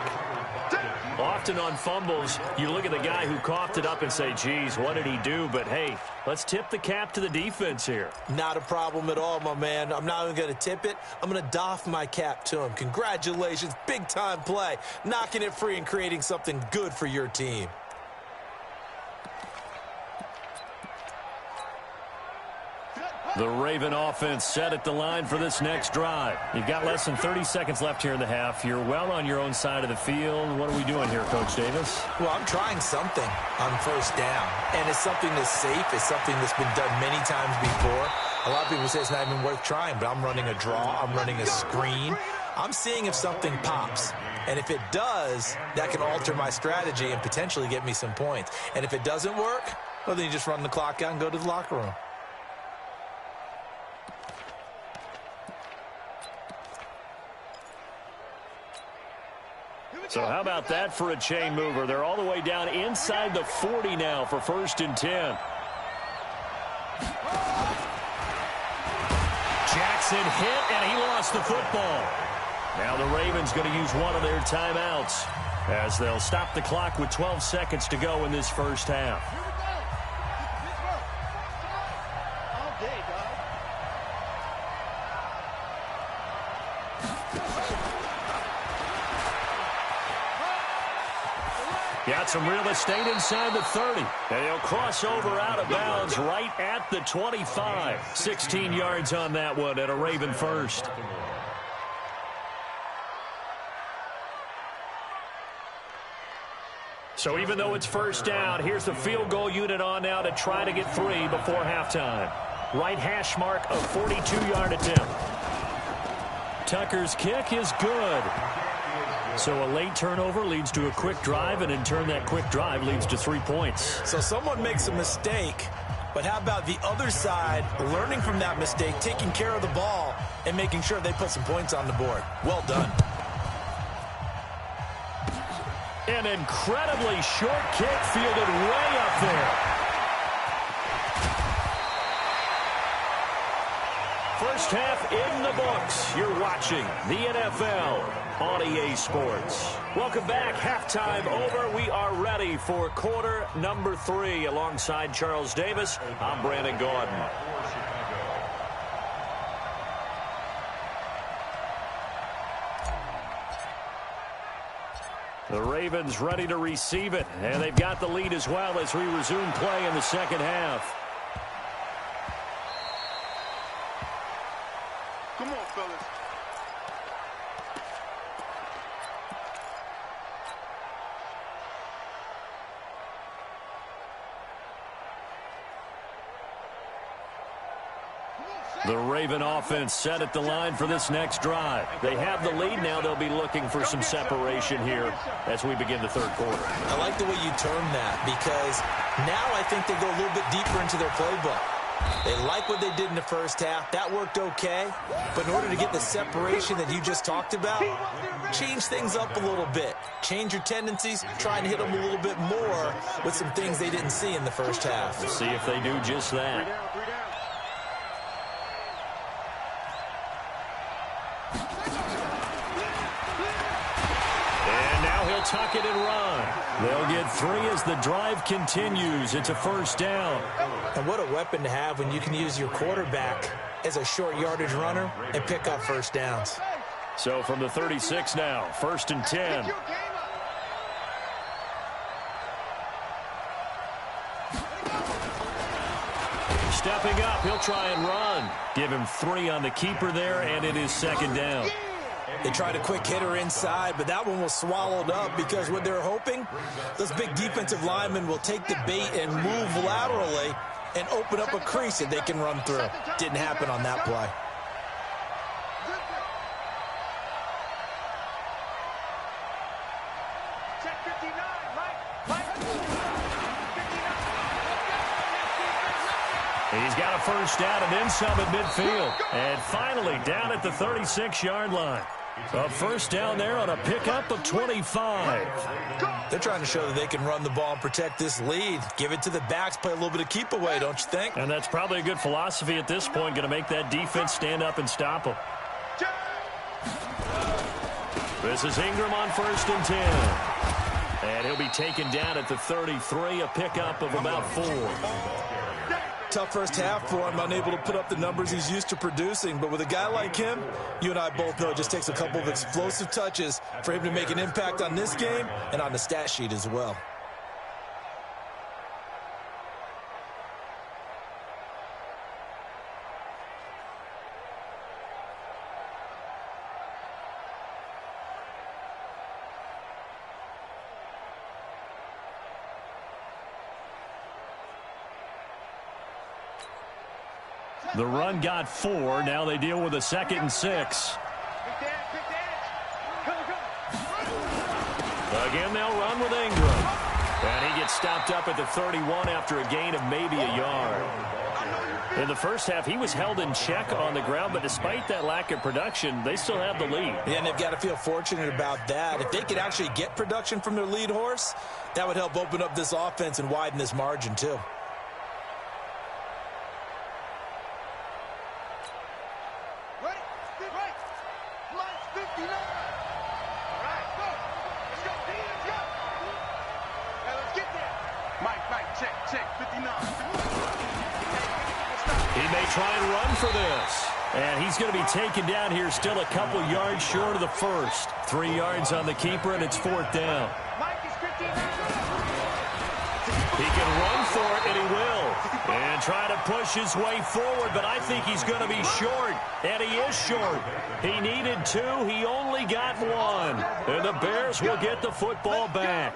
Often on fumbles, you look at the guy who coughed it up and say, geez, what did he do? But, hey, let's tip the cap to the defense here. Not a problem at all, my man. I'm not even going to tip it. I'm going to doff my cap to him. Congratulations, big-time play. Knocking it free and creating something good for your team. The Raven offense set at the line for this next drive. You've got less than 30 seconds left here in the half. You're well on your own side of the field. What are we doing here, Coach Davis? Well, I'm trying something on first down, and it's something that's safe. It's something that's been done many times before. A lot of people say it's not even worth trying, but I'm running a draw. I'm running a screen. I'm seeing if something pops. And if it does, that can alter my strategy and potentially get me some points. And if it doesn't work, well, then you just run the clock out and go to the locker room. So how about that for a chain mover? They're all the way down inside the 40 now for 1st and 10. Jackson hit, and he lost the football. Now the Ravens going to use one of their timeouts as they'll stop the clock with 12 seconds to go in this first half. Got some real estate inside the 30. And he'll cross over out of bounds right at the 25. 16 yards on that one at a Raven first. So even though it's first down, here's the field goal unit on now to try to get 3 before halftime. Right hash mark, a 42-yard attempt. Tucker's kick is good. So a late turnover leads to a quick drive, and in turn that quick drive leads to 3 points. So someone makes a mistake, but how about the other side learning from that mistake, taking care of the ball, and making sure they put some points on the board? Well done. An incredibly short kick fielded way up there. First half in the books. You're watching the NFL on EA Sports. Welcome back. Halftime over. We are ready for quarter number 3. Alongside Charles Davis, I'm Brandon Gordon. The Ravens ready to receive it, and they've got the lead as well as we resume play in the second half. Come on, fellas. The Raven offense set at the line for this next drive. They have the lead now. They'll be looking for some separation here as we begin the third quarter. I like the way you term that because now I think they go a little bit deeper into their playbook. They like what they did in the first half. That worked okay. But in order to get the separation that you just talked about, change things up a little bit. Change your tendencies. Try and hit them a little bit more with some things they didn't see in the first half. We'll see if they do just that. Tuck it and run. They'll get 3 as the drive continues. It's a first down. And what a weapon to have when you can use your quarterback as a short yardage runner and pick up first downs. So from the 36 now, 1st and 10. Stepping up, he'll try and run. Give him 3 on the keeper there, and it is 2nd down. They tried a quick hitter inside, but that one was swallowed up because what they're hoping, those big defensive linemen will take the bait and move laterally and open up a crease that they can run through. Didn't happen on that play. He's got a first down and then some at midfield. And finally down at the 36-yard line. A first down there on a pickup of 25. They're trying to show that they can run the ball and protect this lead. Give it to the backs, play a little bit of keep away, don't you think? And that's probably a good philosophy at this point, going to make that defense stand up and stop them. This is Ingram on 1st and 10. And he'll be taken down at the 33, a pickup of about 4. Tough first half for him, unable to put up the numbers he's used to producing. But with a guy like him, you and I both know it just takes a couple of explosive touches for him to make an impact on this game and on the stat sheet as well. The run got 4. Now they deal with a 2nd and 6. Again, they'll run with Ingram. And he gets stopped up at the 31 after a gain of maybe a yard. In the first half, he was held in check on the ground, but despite that lack of production, they still have the lead. Yeah, and they've got to feel fortunate about that. If they could actually get production from their lead horse, that would help open up this offense and widen this margin, too. Try and run for this. And he's going to be taken down here still a couple yards short of the first. 3 yards on the keeper, and it's 4th down. He can run for it, and he will. And try to push his way forward, but I think he's going to be short. And he is short. He needed 2. He only got 1. And the Bears will get the football back.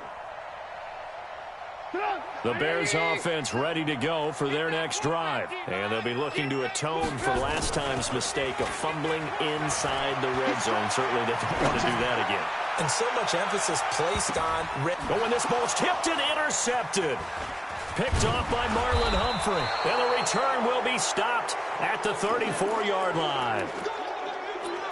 The Bears offense ready to go for their next drive. And they'll be looking to atone for last time's mistake of fumbling inside the red zone. Certainly they don't want to do that again. And so much emphasis placed on... Oh, and this ball's tipped and intercepted. Picked off by Marlon Humphrey. And the return will be stopped at the 34-yard line.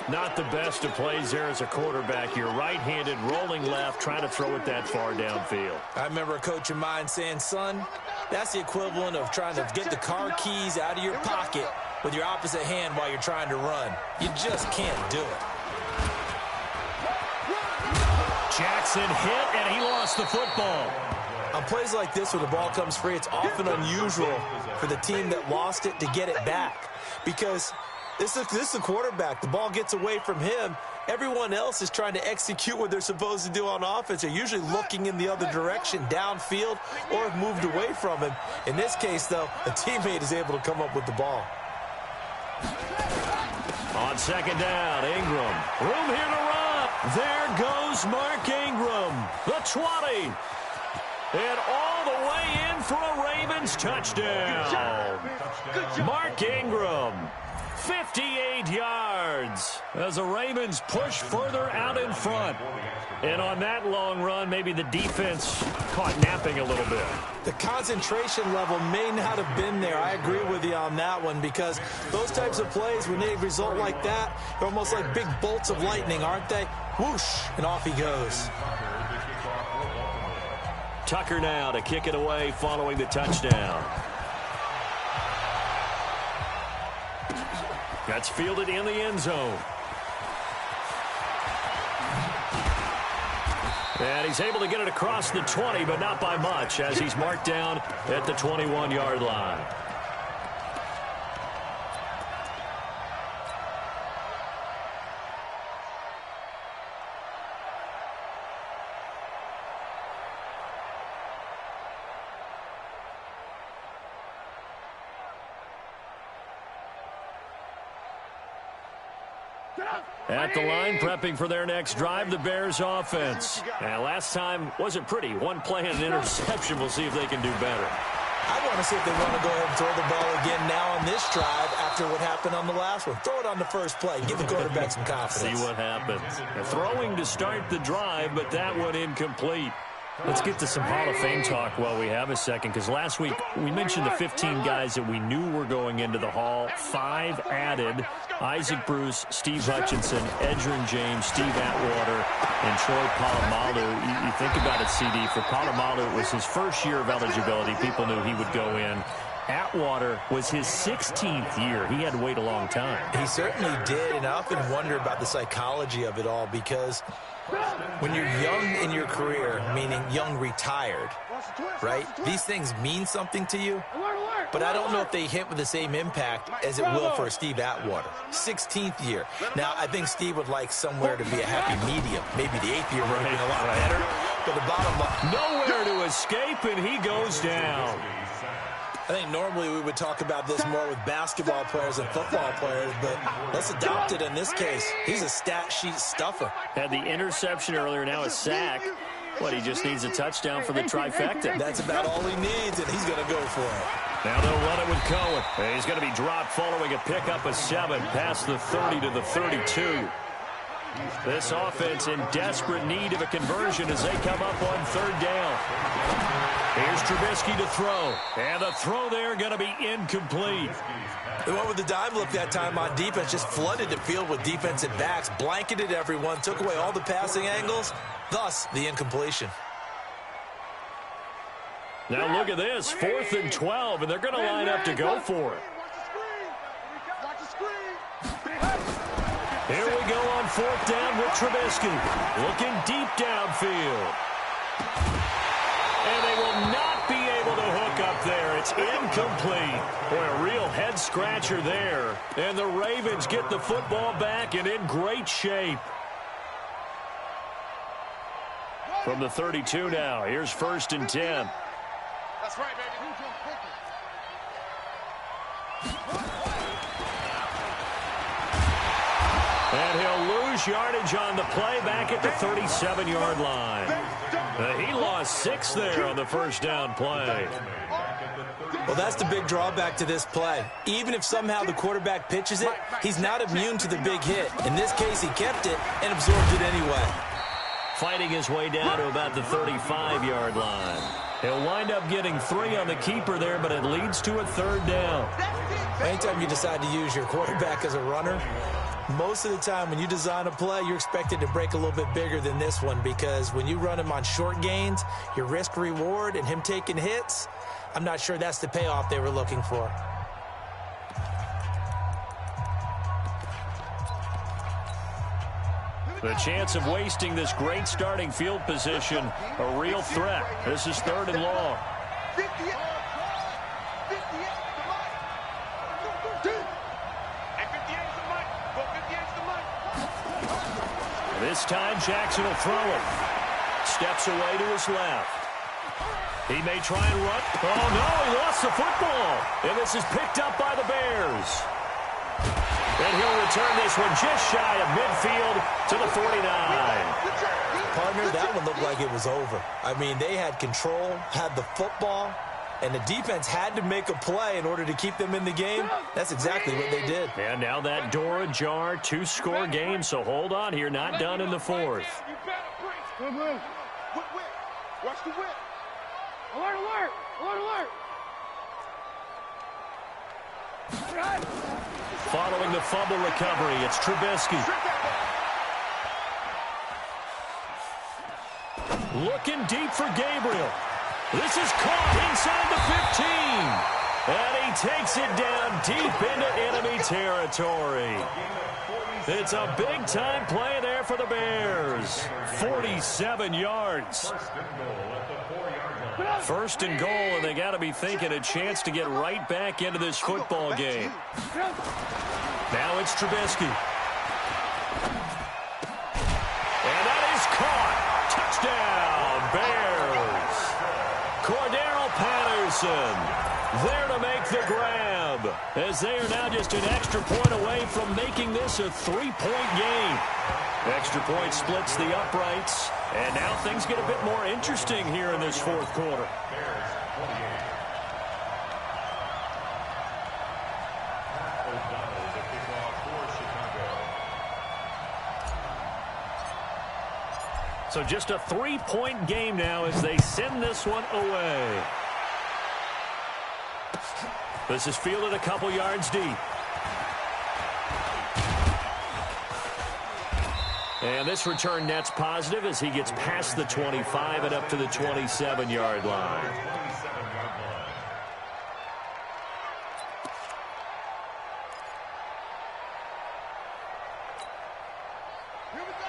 Not the best of plays there as a quarterback. You're right-handed, rolling left, trying to throw it that far downfield. I remember a coach of mine saying, son, that's the equivalent of trying to get the car keys out of your pocket with your opposite hand while you're trying to run. You just can't do it. Jackson hit, and he lost the football. On plays like this where the ball comes free, it's often unusual for the team that lost it to get it back because... This is the quarterback. The ball gets away from him, everyone else is trying to execute what they're supposed to do on offense. They're usually looking in the other direction, downfield, or have moved away from him. In this case, though, a teammate is able to come up with the ball. On second down, Ingram. Room here to run. There goes Mark Ingram. The 20. And all the way in for a Ravens touchdown. Mark Ingram, 58 yards as the Ravens push further out in front. And on that long run, maybe the defense caught napping a little bit. The concentration level may not have been there. I agree with you on that one, because those types of plays, when they result like that, they're almost like big bolts of lightning, aren't they? Whoosh, and off he goes. Tucker now to kick it away following the touchdown. That's fielded in the end zone. And he's able to get it across the 20, but not by much, as he's marked down at the 21-yard line. At the line, prepping for their next drive, the Bears offense. And last time wasn't pretty. One play and an interception. We'll see if they can do better. I want to see if they want to go ahead and throw the ball again now on this drive after what happened on the last one. Throw it on the first play. Give the quarterback some confidence. See what happens. They're throwing to start the drive, but that one incomplete. Let's get to some Hall of Fame talk while we have a second, because last week we mentioned the 15 guys that we knew were going into the Hall. 5 added: Isaac Bruce, Steve Hutchinson, Edgerrin James, Steve Atwater, and Troy Polamalu. You think about it, CD. For Polamalu, it was his first year of eligibility. People knew he would go in. Atwater was his 16th year. He had to wait a long time. He certainly did, and I often wonder about the psychology of it all, because when you're young in your career, meaning young retired, right, these things mean something to you, but I don't know if they hit with the same impact as it will for Steve Atwater. 16th year. Now, I think Steve would like somewhere to be a happy medium. Maybe the 8th year would have been a lot better, but the bottom line, nowhere to escape, and he goes down. I think normally we would talk about this more with basketball players and football players, but let's adopt it in this case. He's a stat sheet stuffer. Had the interception earlier, now a sack. What, he just needs a touchdown for the trifecta. That's about all he needs, and he's going to go for it. Now they'll run it with Cohen. He's going to be dropped following a pickup of 7 past the 30 to the 32. This offense in desperate need of a conversion as they come up on 3rd down. Here's Trubisky to throw. And the throw there going to be incomplete. The one with the dime look that time on defense just flooded the field with defensive backs, blanketed everyone, took away all the passing angles, thus the incompletion. Now look at this, 4th and 12, and they're going to line up to go for it. Here we go on 4th down with Trubisky. Looking deep downfield. And they will not be able to hook up there. It's incomplete. Boy, a real head-scratcher there. And the Ravens get the football back and in great shape. From the 32 now, here's 1st and 10. That's right, baby. And he'll lose yardage on the play back at the 37-yard line. He lost 6 there on the 1st down play. Well, that's the big drawback to this play. Even if somehow the quarterback pitches it, he's not immune to the big hit. In this case, he kept it and absorbed it anyway. Fighting his way down to about the 35-yard line. He'll wind up getting 3 on the keeper there, but it leads to a 3rd down. Anytime you decide to use your quarterback as a runner, most of the time when you design a play, you're expected to break a little bit bigger than this one, because when you run him on short gains, your risk-reward and him taking hits, I'm not sure that's the payoff they were looking for. The chance of wasting this great starting field position, a real threat. This is 3rd and long. This time Jackson will throw it. Steps away to his left. He may try and run. Oh, no, he lost the football. And this is picked up by the Bears. And he'll return this one just shy of midfield to the 49. Partner, that one looked like it was over. I mean, they had control, had the football, and the defense had to make a play in order to keep them in the game. That's exactly what they did. And now that door ajar, 2-score game, so hold on here, not done in the fourth. Watch the whip. Alert, alert, alert, alert. Following the fumble recovery, it's Trubisky. Looking deep for Gabriel. This is caught inside the 15. And he takes it down deep into enemy territory. It's a big-time play there for the Bears. 47 yards. First and goal, and they got to be thinking a chance to get right back into this football game. Now it's Trubisky. And that is caught. Touchdown, Bears. Cordero Patterson there to make the grab, as they are now just an extra point away from making this a 3-point game. Extra point splits the uprights, and now things get a bit more interesting here in this fourth quarter. So just a 3-point game now as they send this one away. This is fielded a couple yards deep. And this return net's positive as he gets past the 25 and up to the 27-yard line.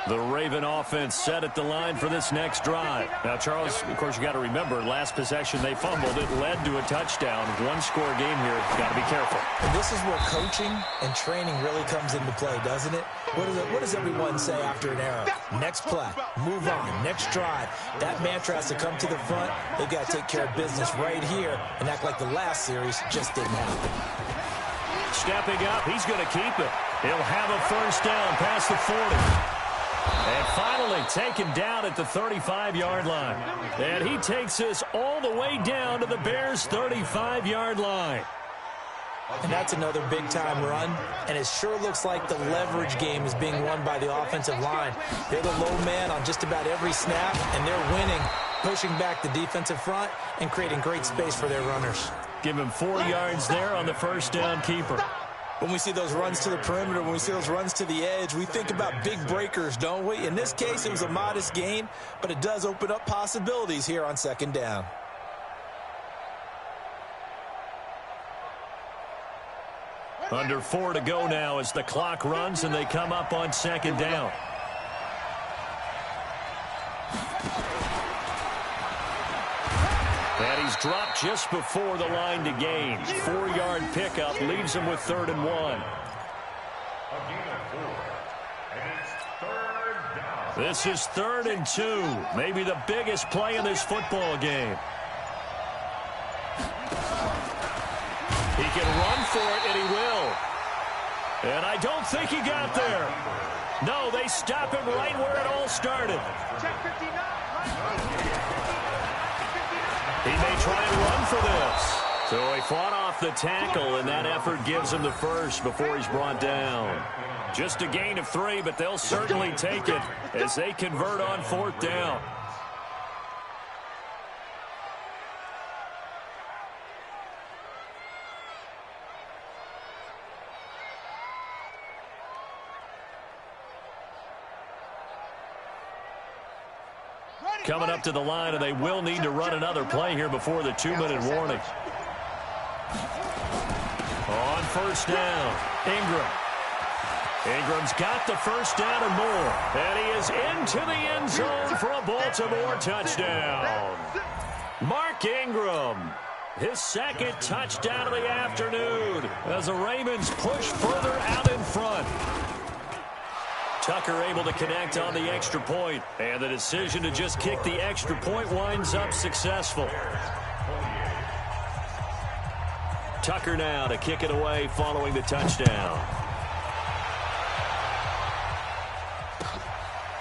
The Raven offense set at the line for this next drive. Now, Charles, of course, you got to remember, last possession they fumbled. It led to a touchdown. One-score game here. Got to be careful. And this is where coaching and training really comes into play, doesn't it? What does everyone say after an error? Next play, move on, next drive. That mantra has to come to the front. They've got to take care of business right here and act like the last series just didn't happen. Stepping up, he's going to keep it. He'll have a first down past the 40. And finally taken down at the 35-yard line. And he takes this all the way down to the Bears' 35-yard line. And that's another big-time run. And it sure looks like the leverage game is being won by the offensive line. They're the low man on just about every snap, and they're winning, pushing back the defensive front and creating great space for their runners. Give him 4 yards there on the first down keeper. When we see those runs to the perimeter, when we see those runs to the edge, we think about big breakers, don't we? In this case, it was a modest gain, but it does open up possibilities here on second down. Under 4 to go now as the clock runs and they come up on second down. And he's dropped just before the line to gain. 4-yard pickup leaves him with 3rd and 1. A gain of 4. And it's 3rd down. This is 3rd and 2. Maybe the biggest play in this football game. He can run for it, and he will. And I don't think he got there. No, they stop him right where it all started. He may try and run for this. So he fought off the tackle, and that effort gives him the first before he's brought down. Just a gain of 3, but they'll certainly take it as they convert on 4th down. Coming up to the line, and they will need to run another play here before the 2-minute warning. On first down, Ingram. Ingram's got the first down and more. And he is into the end zone for a Baltimore touchdown. Mark Ingram, his 2nd touchdown of the afternoon as the Ravens push further out in front. Tucker able to connect on the extra point, and the decision to just kick the extra point winds up successful. Tucker now to kick it away following the touchdown.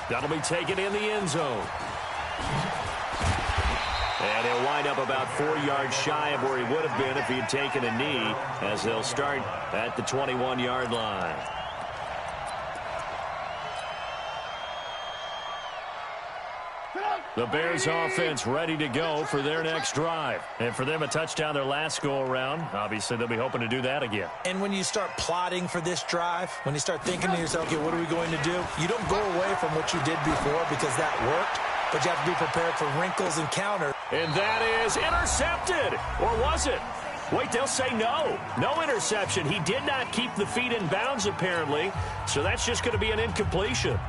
That'll be taken in the end zone. And he'll wind up about 4 yards shy of where he would have been if he had taken a knee, as they'll start at the 21-yard line. The Bears offense ready to go for their next drive. And for them, a touchdown their last go-around. Obviously, they'll be hoping to do that again. And when you start plotting for this drive, when you start thinking to yourself, okay, what are we going to do? You don't go away from what you did before because that worked, but you have to be prepared for wrinkles and counter. And that is intercepted. Or was it? Wait, they'll say no. No interception. He did not keep the feet in bounds, apparently. So that's just going to be an incompletion.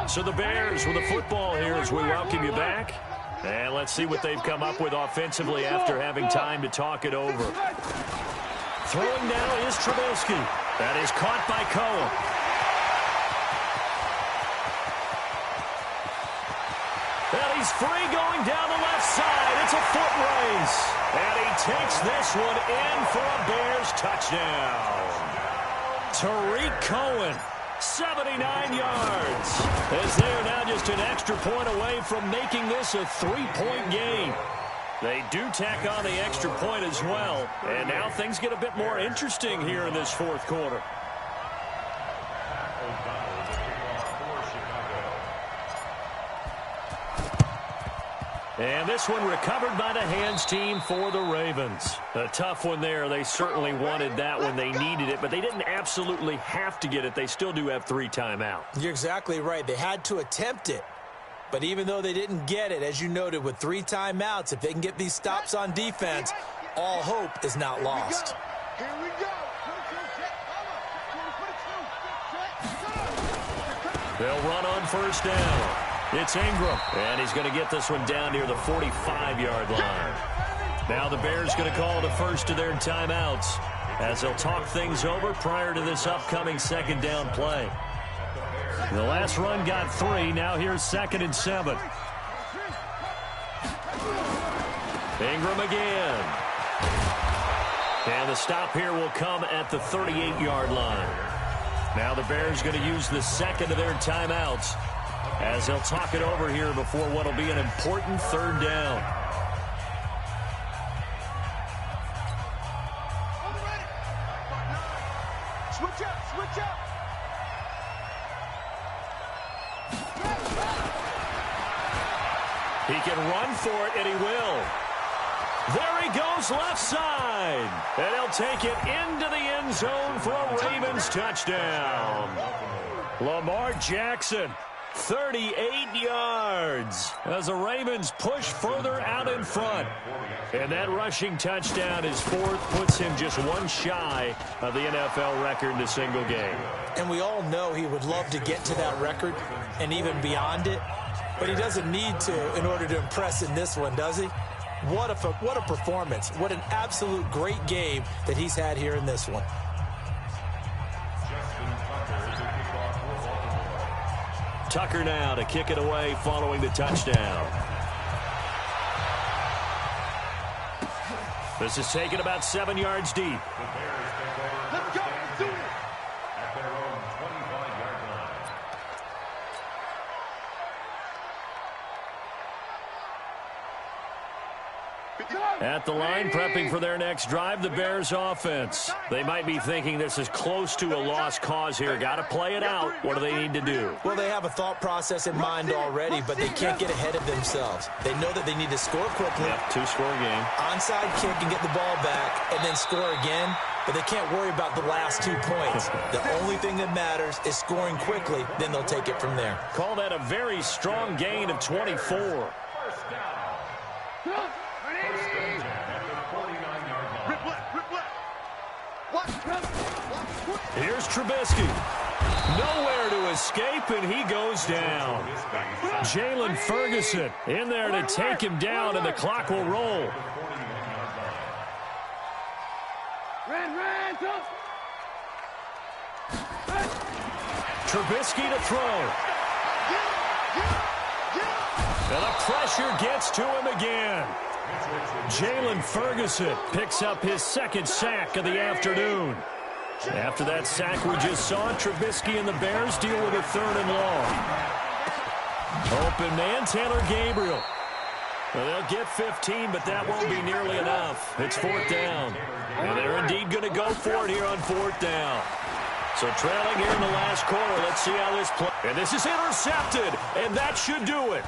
So the Bears with the football here as we welcome you back. And let's see what they've come up with offensively after having time to talk it over. Throwing now is Trubisky. That is caught by Cohen. And he's free going down the left side. It's a foot race. And he takes this one in for a Bears touchdown. Tariq Cohen. 79 yards, as they are now just an extra point away from making this a 3-point game. They do tack on the extra point as well, and now things get a bit more interesting here in this fourth quarter. And this one recovered by the hands team for the Ravens. A tough one there. They certainly wanted that when they needed it, but they didn't absolutely have to get it. They still do have 3 timeouts. You're exactly right. They had to attempt it. But even though they didn't get it, as you noted, with 3 timeouts, if they can get these stops on defense, all hope is not lost. Here we go. They'll run on first down. It's Ingram, and he's going to get this one down near the 45-yard line. Now the Bears going to call the first of their timeouts as they'll talk things over prior to this upcoming second down play. The last run got 3. Now here's 2nd and 7. Ingram again. And the stop here will come at the 38-yard line. Now the Bears going to use the second of their timeouts as they'll talk it over here before what will be an important 3rd down. Switch up, switch up. He can run for it, and he will. There he goes left side. And he'll take it into the end zone for a Ravens touchdown. Lamar Jackson. 38 yards as the Ravens push further out in front. And that rushing touchdown is 4th, puts him just 1 shy of the NFL record in a single game. And we all know he would love to get to that record and even beyond it, but he doesn't need to in order to impress in this one, does he? What a performance. What an absolute great game that he's had here in this one. Tucker now to kick it away following the touchdown. This is taken about 7 yards deep. Let's go. Let's do it. At their own 25-yard line. At the line, prepping for their next drive, the Bears offense. They might be thinking this is close to a lost cause here. Got to play it out. What do they need to do? Well, they have a thought process in mind already, but they can't get ahead of themselves. They know that they need to score quickly. Yep, 2-score game. Onside kick and get the ball back and then score again, but they can't worry about the last 2 points. The only thing that matters is scoring quickly, then they'll take it from there. Call that a very strong gain of 24. Here's Trubisky. Nowhere to escape, and he goes down. Jalen Ferguson in there to take him down, and the clock will roll. Red, up. Trubisky to throw. And the pressure gets to him again. Jalen Ferguson picks up his second sack of the afternoon. After that sack we just saw, Trubisky and the Bears deal with a 3rd and long. Open man, Taylor Gabriel. Well, they'll get 15, but that won't be nearly enough. It's 4th down. And they're indeed going to go for it here on 4th down. So trailing here in the last quarter. Let's see how this plays. And this is intercepted, and that should do it.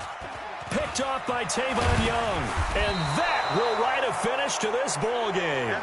Picked off by Tavon Young. And that will write a finish to this ball game.